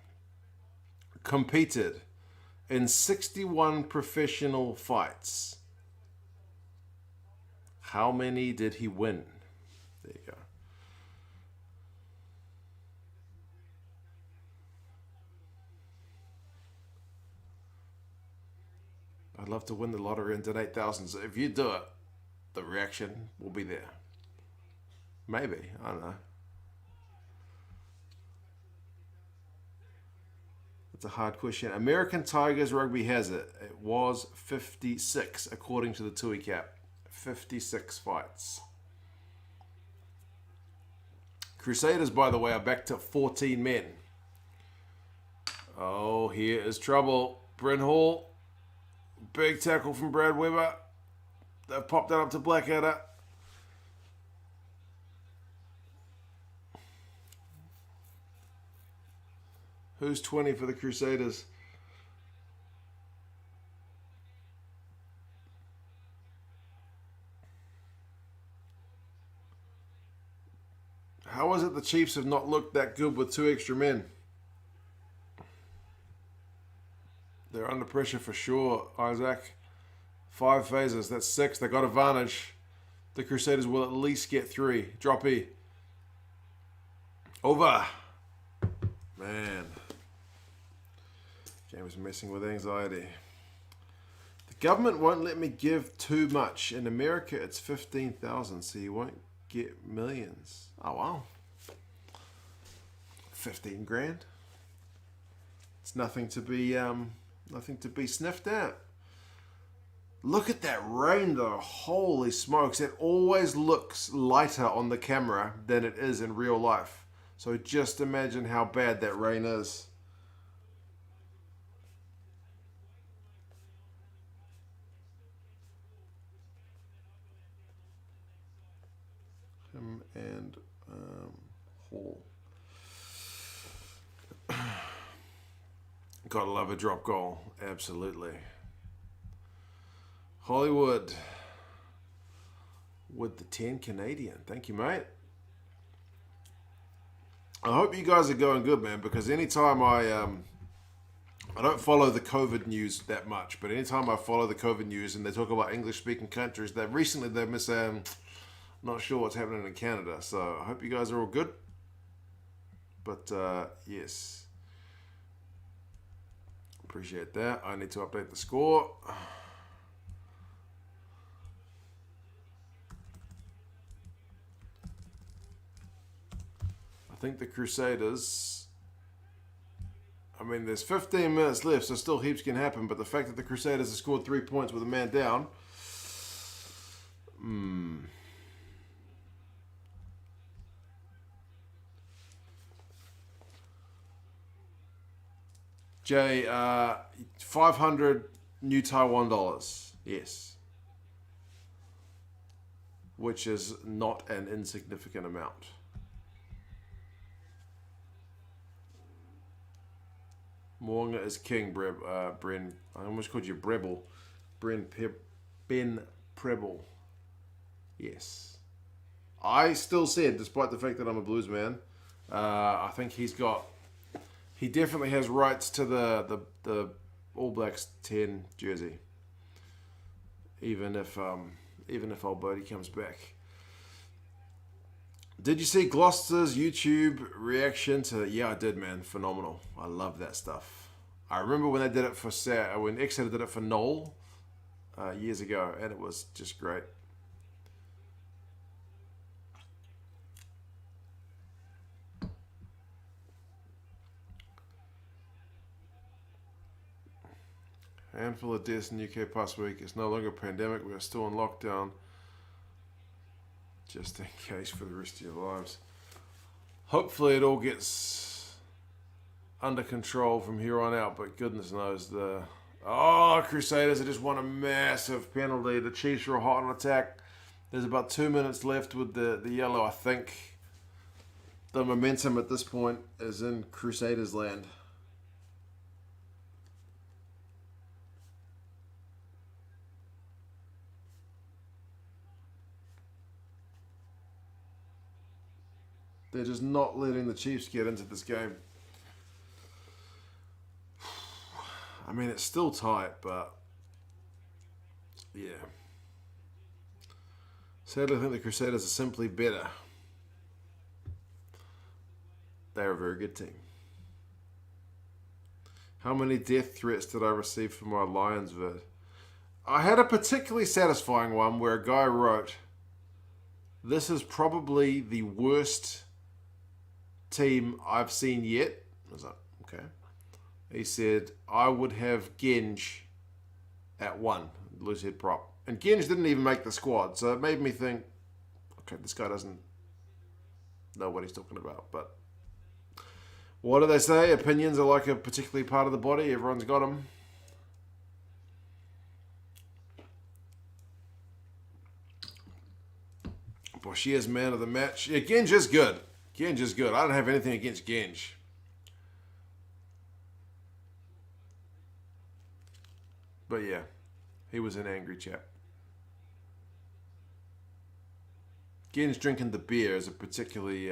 competed in 61 professional fights. How many did he win? There you go. I'd love to win the lottery and donate thousands. If you do it, the reaction will be there. Maybe. I don't know. It's a hard question. American Tigers Rugby has it. It was 56, according to the Tui cap. 56 fights. Crusaders, by the way, are back to 14 men. Oh, here is trouble. Bryn Hall. Big tackle from Brad Weber. They've popped that up to Blackadder. Who's 20 for the Crusaders? How is it the Chiefs have not looked that good with 2 extra men? They're under pressure for sure, Isaac. 5 phases, that's 6. They got advantage. The Crusaders will at least get 3. Drop E. Over. Man. James messing with anxiety. The government won't let me give too much. In America, it's 15,000, so you won't get millions. Oh, wow. 15 grand. It's nothing to be sniffed at. Look at that rain though. Holy smokes. It always looks lighter on the camera than it is in real life. So just imagine how bad that rain is. Him and Hall. Gotta love a drop goal. Absolutely. Hollywood with the 10 Canadian. Thank you, mate. I hope you guys are going good, man, because anytime I don't follow the COVID news that much, but anytime I follow the COVID news and they talk about English-speaking countries, that recently they've been not sure what's happening in Canada. So I hope you guys are all good. But yes. Appreciate that. I need to update the score. think the Crusaders... I mean, there's 15 minutes left, so still heaps can happen, but the fact that the Crusaders have scored 3 points with a man down... Jay, 500 new Taiwan dollars. Yes. Which is not an insignificant amount. Moonga is king, Bren. I almost called you Brebel. Ben Preble. Yes. I still said, despite the fact that I'm a Blues man, I think he definitely has rights to the All Blacks 10 jersey. Even if old Bodie comes back. Did you see Gloucester's YouTube reaction to... Yeah, I did, man. Phenomenal. I love that stuff. I remember when they did it for... when Exeter did it for Knoll years ago, and it was just great. Handful of deaths in UK past week. It's no longer a pandemic. We are still in lockdown. Just in case for the rest of your lives. Hopefully it all gets under control from here on out. But goodness knows Crusaders have just won a massive penalty. The Chiefs are hot on attack. There's about 2 minutes left with the yellow. I think the momentum at this point is in Crusaders land. They're just not letting the Chiefs get into this game. I mean, it's still tight, but yeah. Sadly, I think the Crusaders are simply better. They're a very good team. How many death threats did I receive for my Lions vid? I had a particularly satisfying one where a guy wrote, "This is probably the worst team I've seen yet." I was like, okay. He said, "I would have Genge at 1, loose head prop." And Genge didn't even make the squad, so it made me think, okay, this guy doesn't know what he's talking about. But what do they say? Opinions are like a particular part of the body. Everyone's got them. Boshia's man of the match. Yeah, Genge is good. Genge is good. I don't have anything against Genge. But yeah, he was an angry chap. Genge drinking the beer is a particularly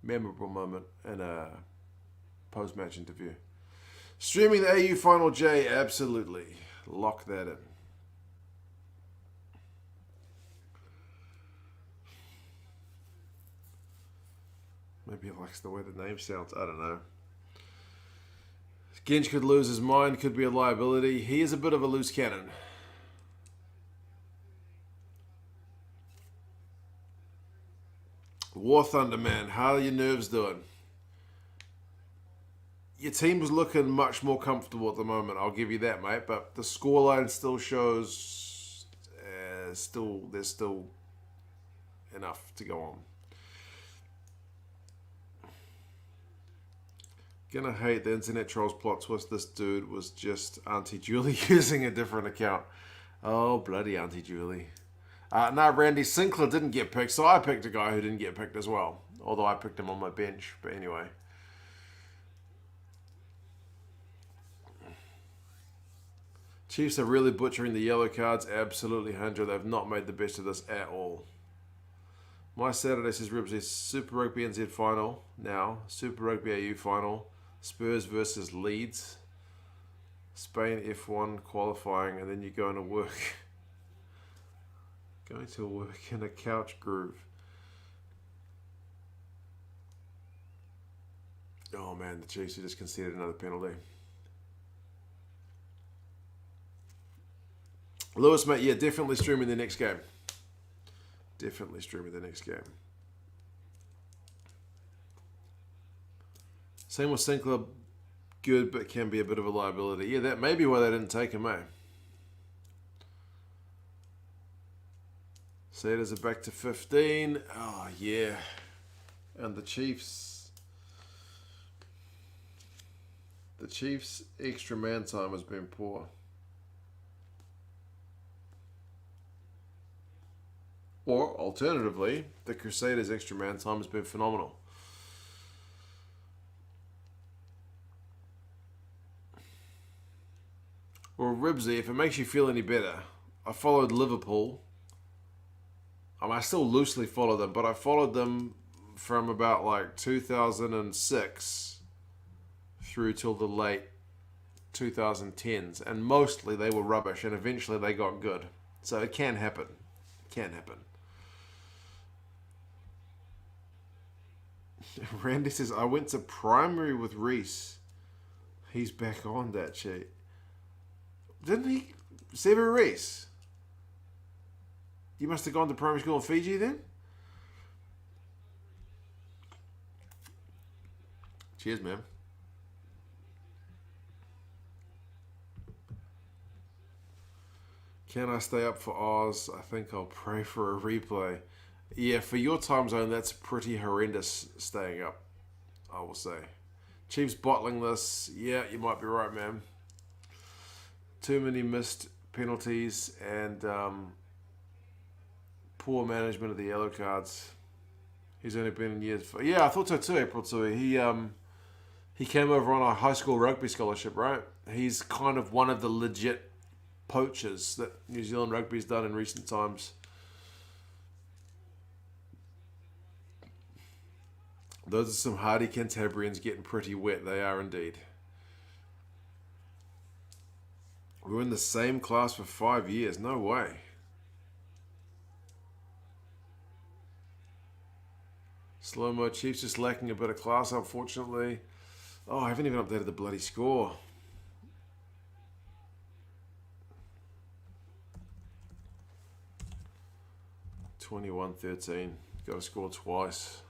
memorable moment in a post-match interview. Streaming the AU Final J, absolutely. Lock that in. Maybe he likes the way the name sounds. I don't know. Genge could lose his mind, could be a liability. He is a bit of a loose cannon. War Thunder, man. How are your nerves doing? Your team's looking much more comfortable at the moment. I'll give you that, mate. But the scoreline still shows there's still enough to go on. Gonna hate the internet trolls plot twist. This dude was just Auntie Julie using a different account. Oh, bloody Auntie Julie. No, Randy Sinclair didn't get picked, so I picked a guy who didn't get picked as well. Although I picked him on my bench. But anyway. Chiefs are really butchering the yellow cards. Absolutely, 100. They've not made the best of this at all. My Saturday says represents Super Rugby NZ final now. Super Rugby AU final. Spurs versus Leeds. Spain F1 qualifying, and then you're going to work. Going to work in a couch groove. Oh man, the Chiefs have just conceded another penalty. Lewis, mate, yeah, definitely streaming the next game. Definitely streaming the next game. Same with Sinclair, good, but can be a bit of a liability. Yeah, that may be why they didn't take him, eh? Crusaders are back to 15. Oh, yeah. And the Chiefs' extra man time has been poor. Or, alternatively, the Crusaders' extra man time has been phenomenal. Well, Ribsy, if it makes you feel any better, I followed Liverpool. I still loosely follow them, but I followed them from about like 2006 through till the late 2010s. And mostly they were rubbish, and eventually they got good. So it can happen. It can happen. Randy says, I went to primary with Reese. He's back on that sheet. Didn't he? Sever Reese? You must have gone to primary school in Fiji then? Cheers, man. Can I stay up for Oz? I think I'll pray for a replay. Yeah, for your time zone, that's pretty horrendous staying up, I will say. Chiefs bottling this. Yeah, you might be right, man. Too many missed penalties and poor management of the yellow cards. He's only been in years. Yeah, I thought so too, April 2. He came over on a high school rugby scholarship, right? He's kind of one of the legit poachers that New Zealand rugby's done in recent times. Those are some hardy Cantabrians getting pretty wet. They are indeed. We were in the same class for 5 years. No way. Slow-mo Chiefs just lacking a bit of class, unfortunately. Oh, I haven't even updated the bloody score. (21-13). Got to score twice.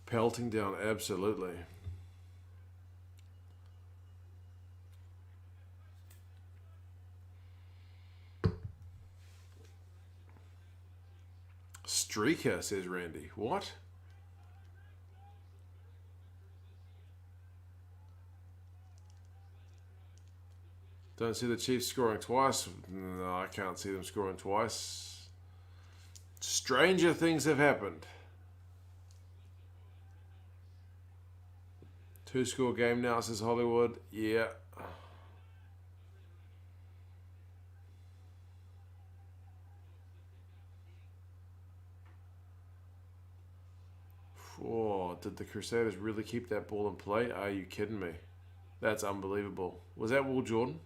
Pelting down, absolutely. Streaker, says Randy. What? Don't see the Chiefs scoring twice. No, I can't see them scoring twice. Stranger things have happened. 2-score game now, says Hollywood. Yeah. Oh, did the Crusaders really keep that ball in play? Are you kidding me? That's unbelievable. Was that Will Jordan?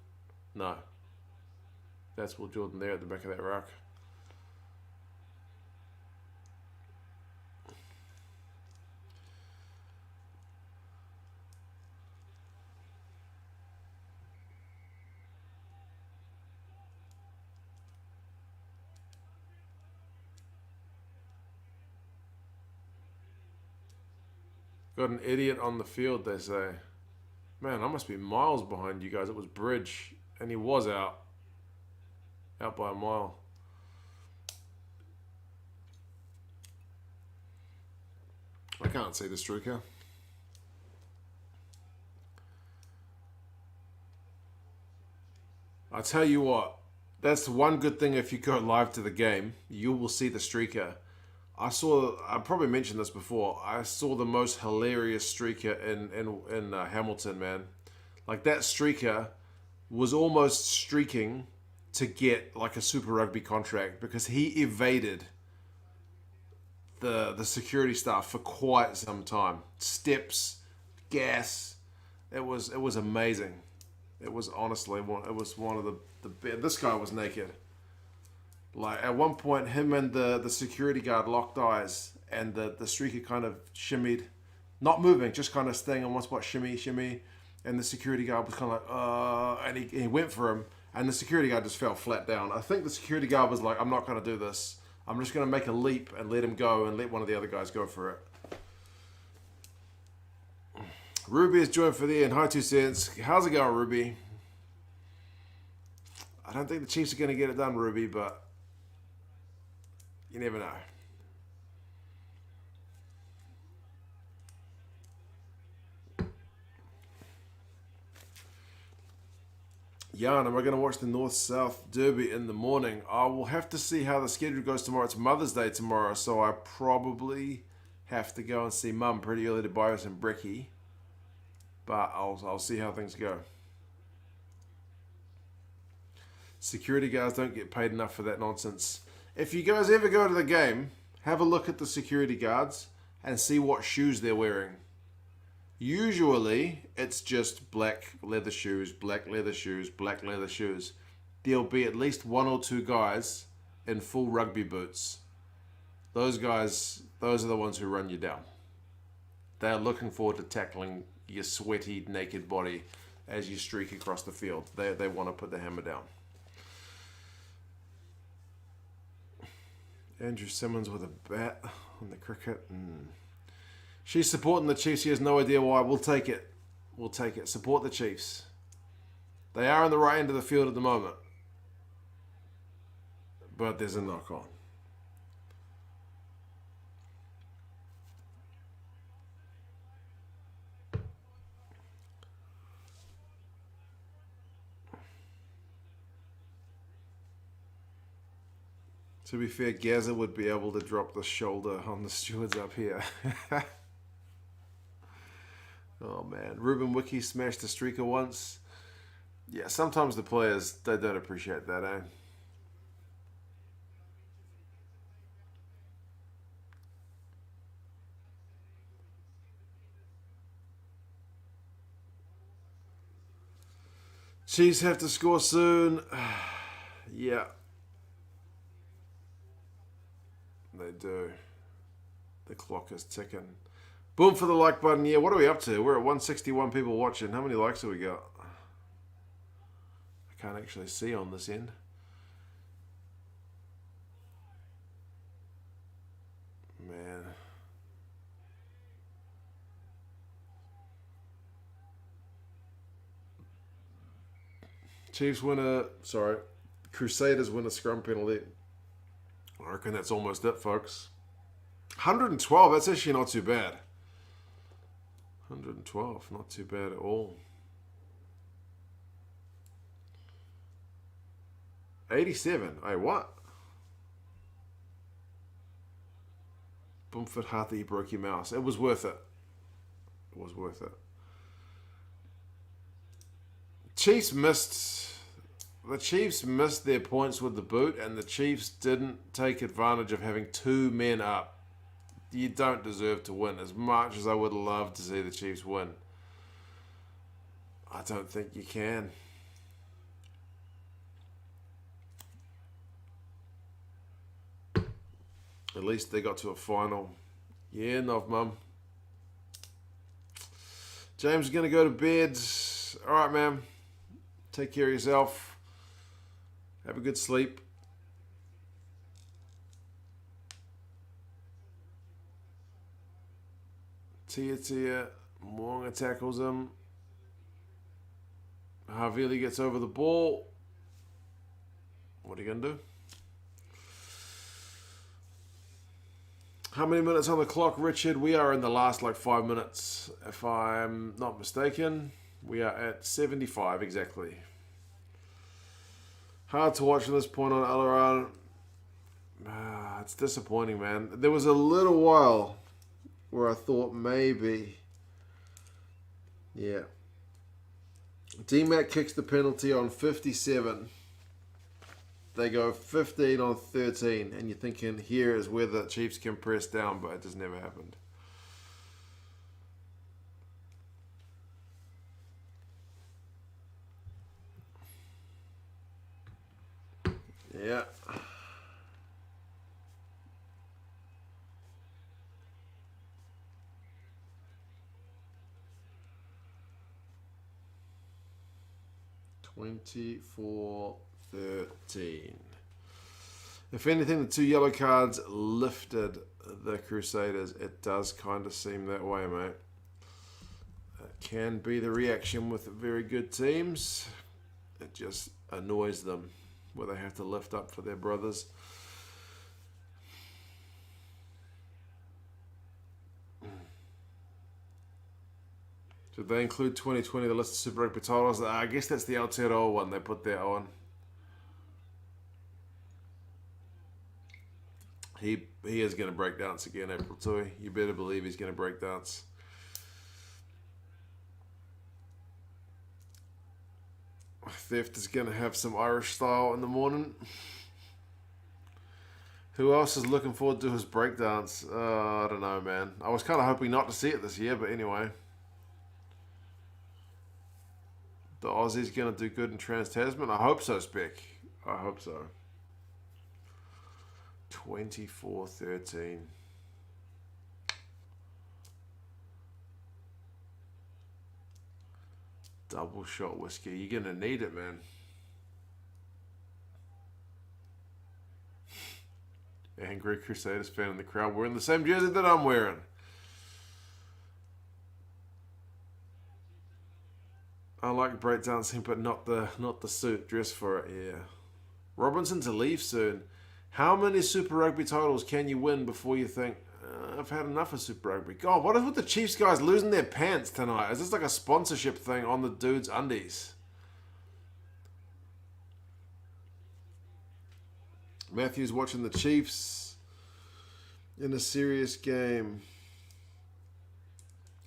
No. That's Will Jordan there at the back of that ruck. Got an idiot on the field, they say. Man, I must be miles behind you guys. It was Bridge, and he was out. Out by a mile. I can't see the streaker. I tell you what, that's one good thing if you go live to the game, you will see the streaker. I probably mentioned this before, I saw the most hilarious streaker in Hamilton, man. Like, that streaker was almost streaking to get like a Super Rugby contract because he evaded the security staff for quite some time. Steps, gas, it was amazing. It was honestly one of the this guy was naked. Like, at one point, him and the security guard locked eyes, and the streaker kind of shimmied Not moving, just kind of staying on one spot, shimmy, shimmy. And the security guard was kind of like, and he went for him. And the security guard just fell flat down. I think the security guard was like, I'm not going to do this. I'm just going to make a leap and let him go and let one of the other guys go for it. Ruby is joined for the end. Hi, 2 cents. How's it going, Ruby? I don't think the Chiefs are going to get it done, Ruby, but you never know. Jan, am I going to watch the North-South Derby in the morning? I will have to see how the schedule goes tomorrow. It's Mother's Day tomorrow, so I probably have to go and see Mum pretty early to buy her some brekkie. But I'll see how things go. Security guards don't get paid enough for that nonsense. If you guys ever go to the game, have a look at the security guards and see what shoes they're wearing. Usually, it's just black leather shoes, black leather shoes, black leather shoes. There'll be at least 1 or 2 guys in full rugby boots. Those guys, those are the ones who run you down. They're looking forward to tackling your sweaty, naked body as you streak across the field. They want to put the hammer down. Andrew Simmons with a bat on the cricket. She's supporting the Chiefs. She has no idea why. We'll take it. We'll take it. Support the Chiefs. They are on the right end of the field at the moment. But there's a knock on. To be fair, Gaza would be able to drop the shoulder on the stewards up here. Oh man, Ruben Wiki smashed a streaker once. Yeah, sometimes the players, they don't appreciate that, eh? Chiefs have to score soon. Yeah. They do. The clock is ticking. Boom for the like button. Yeah, what are we up to? We're at 161 people watching. How many likes have we got? I can't actually see on this end. Man. Chiefs win a... Sorry. Crusaders win a scrum penalty. I reckon that's almost it, folks. 112, that's actually not too bad. 112, not too bad at all. 87, hey, what? Bumford Hathi broke your mouse. It was worth it. It was worth it. Chiefs missed... The Chiefs missed their points with the boot, and the Chiefs didn't take advantage of having 2 men up. You don't deserve to win. As much as I would love to see the Chiefs win, I don't think you can. At least they got to a final. Yeah, Nov Mum. James is going to go to bed. All right, man. Take care of yourself. Have a good sleep. Tia. Mwanga tackles him. Havili gets over the ball. What are you going to do? How many minutes on the clock, Richard? We are in the last 5 minutes. If I'm not mistaken, we are at 75 exactly. Hard to watch from this point on Alaran. It's disappointing, man. There was a little while where I thought maybe. Yeah. DMAC kicks the penalty on 57. They go 15 on 13. And you're thinking here is where the Chiefs can press down, but it just never happened. Yeah. 24-13. If anything, the 2 yellow cards lifted the Crusaders. It does kind of seem that way, mate. It can be the reaction with very good teams. It just annoys them where they have to lift up for their brothers. Did they include 2020, the list of Super Rugby titles? I guess that's the Aotearoa one they put that on. He is going to break dance again, April Tui. You better believe he's going to break dance. Theft is going to have some Irish style in the morning. Who else is looking forward to his breakdance? I don't know, man. I was kind of hoping not to see it this year, but anyway. The Aussies going to do good in Trans-Tasman? I hope so, Spec. I hope so. 24-13. Double shot whiskey. You're going to need it, man. Angry Crusaders fan in the crowd wearing the same jersey that I'm wearing. I like breakdancing, but not the suit dress for it. Yeah. Robinson to leave soon. How many Super Rugby titles can you win before you think, I've had enough of Super Rugby? God, what is with the Chiefs guys losing their pants tonight? Is this like a sponsorship thing on the dude's undies? Matthew's watching the Chiefs in a serious game.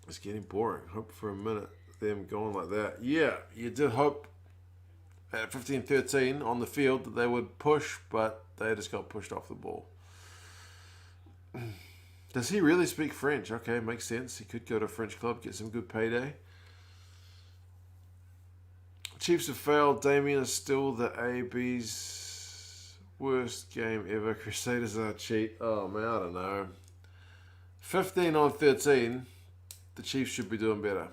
It's getting boring. Hope for a minute them going like that. Yeah, you did hope at 15-13 on the field that they would push, but they just got pushed off the ball. Does he really speak French? Okay, makes sense. He could go to a French club, get some good payday. Chiefs have failed. Damien is still the AB's worst game ever. Crusaders are cheat. Oh, man, I don't know. 15-13. The Chiefs should be doing better.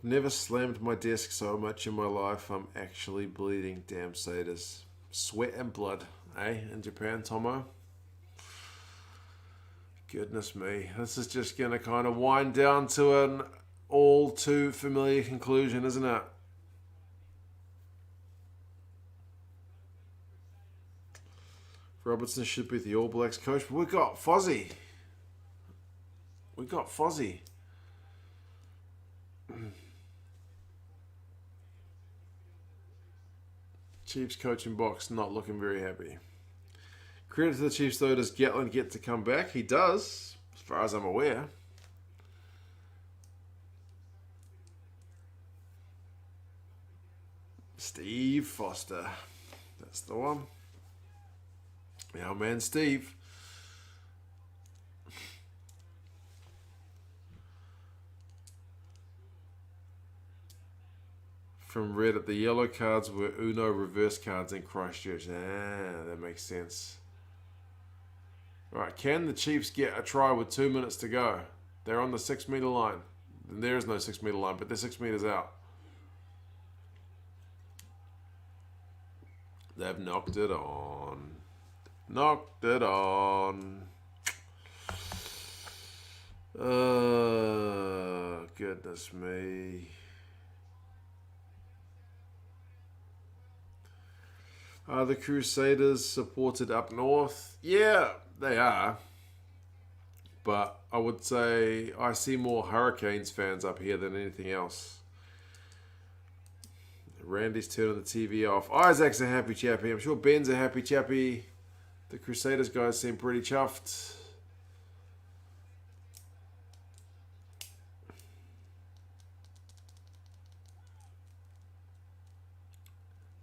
Never slammed my desk so much in my life. I'm actually bleeding. Damn Crusaders. Sweat and blood, eh? In Japan, Tomo. Goodness me. This is just going to kind of wind down to an all too familiar conclusion, isn't it? Robertson should be the All Blacks coach, but we got Fozzie. We got Fozzie. Chiefs coaching box not looking very happy. Credit to the Chiefs though, does Gatland get to come back? He does, as far as I'm aware. Steve Foster. That's the one. Our man Steve. From Reddit, the yellow cards were Uno reverse cards in Christchurch. That makes sense. Right, can the Chiefs get a try with 2 minutes to go? They're on the 6 metre line. There is no 6 metre line, but they're 6 metres out. They've knocked it on. Knocked it on. Goodness me. Are the Crusaders supported up north? Yeah, they are. But I would say I see more Hurricanes fans up here than anything else. Randy's turning the TV off. Isaac's a happy chappy. I'm sure Ben's a happy chappy. The Crusaders guys seem pretty chuffed.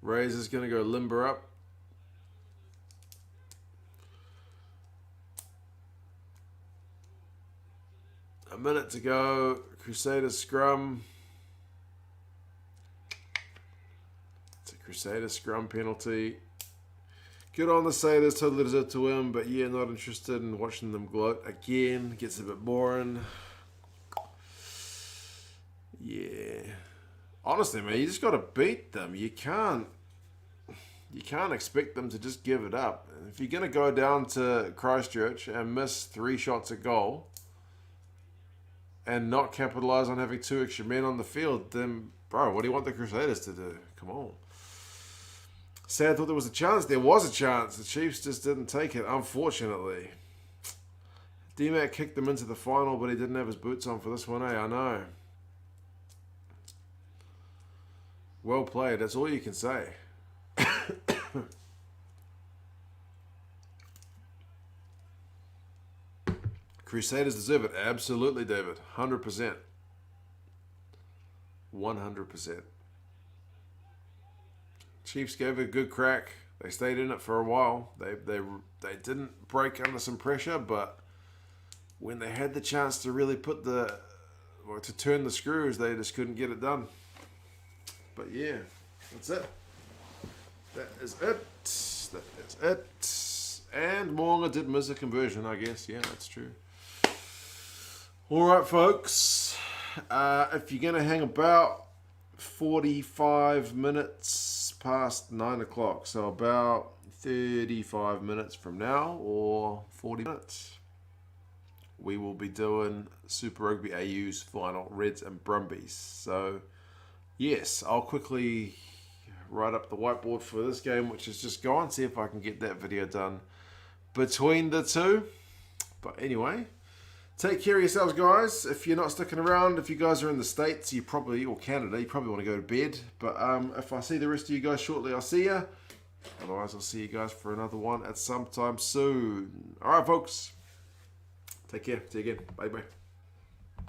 Razor's going to go limber up. A minute to go. Crusaders scrum. It's a Crusaders scrum penalty. Good on the Crusaders, totally deserved to win, but yeah, not interested in watching them gloat again. Gets a bit boring. Yeah. Honestly, man, you just got to beat them. You can't expect them to just give it up. If you're going to go down to Christchurch and miss 3 shots at goal and not capitalise on having 2 extra men on the field, then, bro, what do you want the Crusaders to do? Come on. Sad thought there was a chance. There was a chance. The Chiefs just didn't take it, unfortunately. D-Mac kicked them into the final, but he didn't have his boots on for this one, I know. Well played. That's all you can say. Crusaders deserve it. Absolutely, David. 100%. 100%. Chiefs gave it a good crack. They stayed in it for a while. They didn't break under some pressure, but when they had the chance to really to turn the screws, they just couldn't get it done. But yeah, that's it. That is it. That is it. And Moonga did miss a conversion, I guess. Yeah, that's true. All right, folks. If you're going to hang about 45 minutes past 9 o'clock, so about 35 minutes from now or 40 minutes, we will be doing Super Rugby AU's final, Reds and Brumbies. So, yes, I'll quickly write up the whiteboard for this game, which is just gone, see if I can get that video done between the two. But anyway, take care of yourselves, guys. If you're not sticking around, if you guys are in the States, or Canada, you probably want to go to bed. But if I see the rest of you guys shortly, I'll see you. Otherwise, I'll see you guys for another one at some time soon. All right, folks. Take care. See you again. Bye-bye.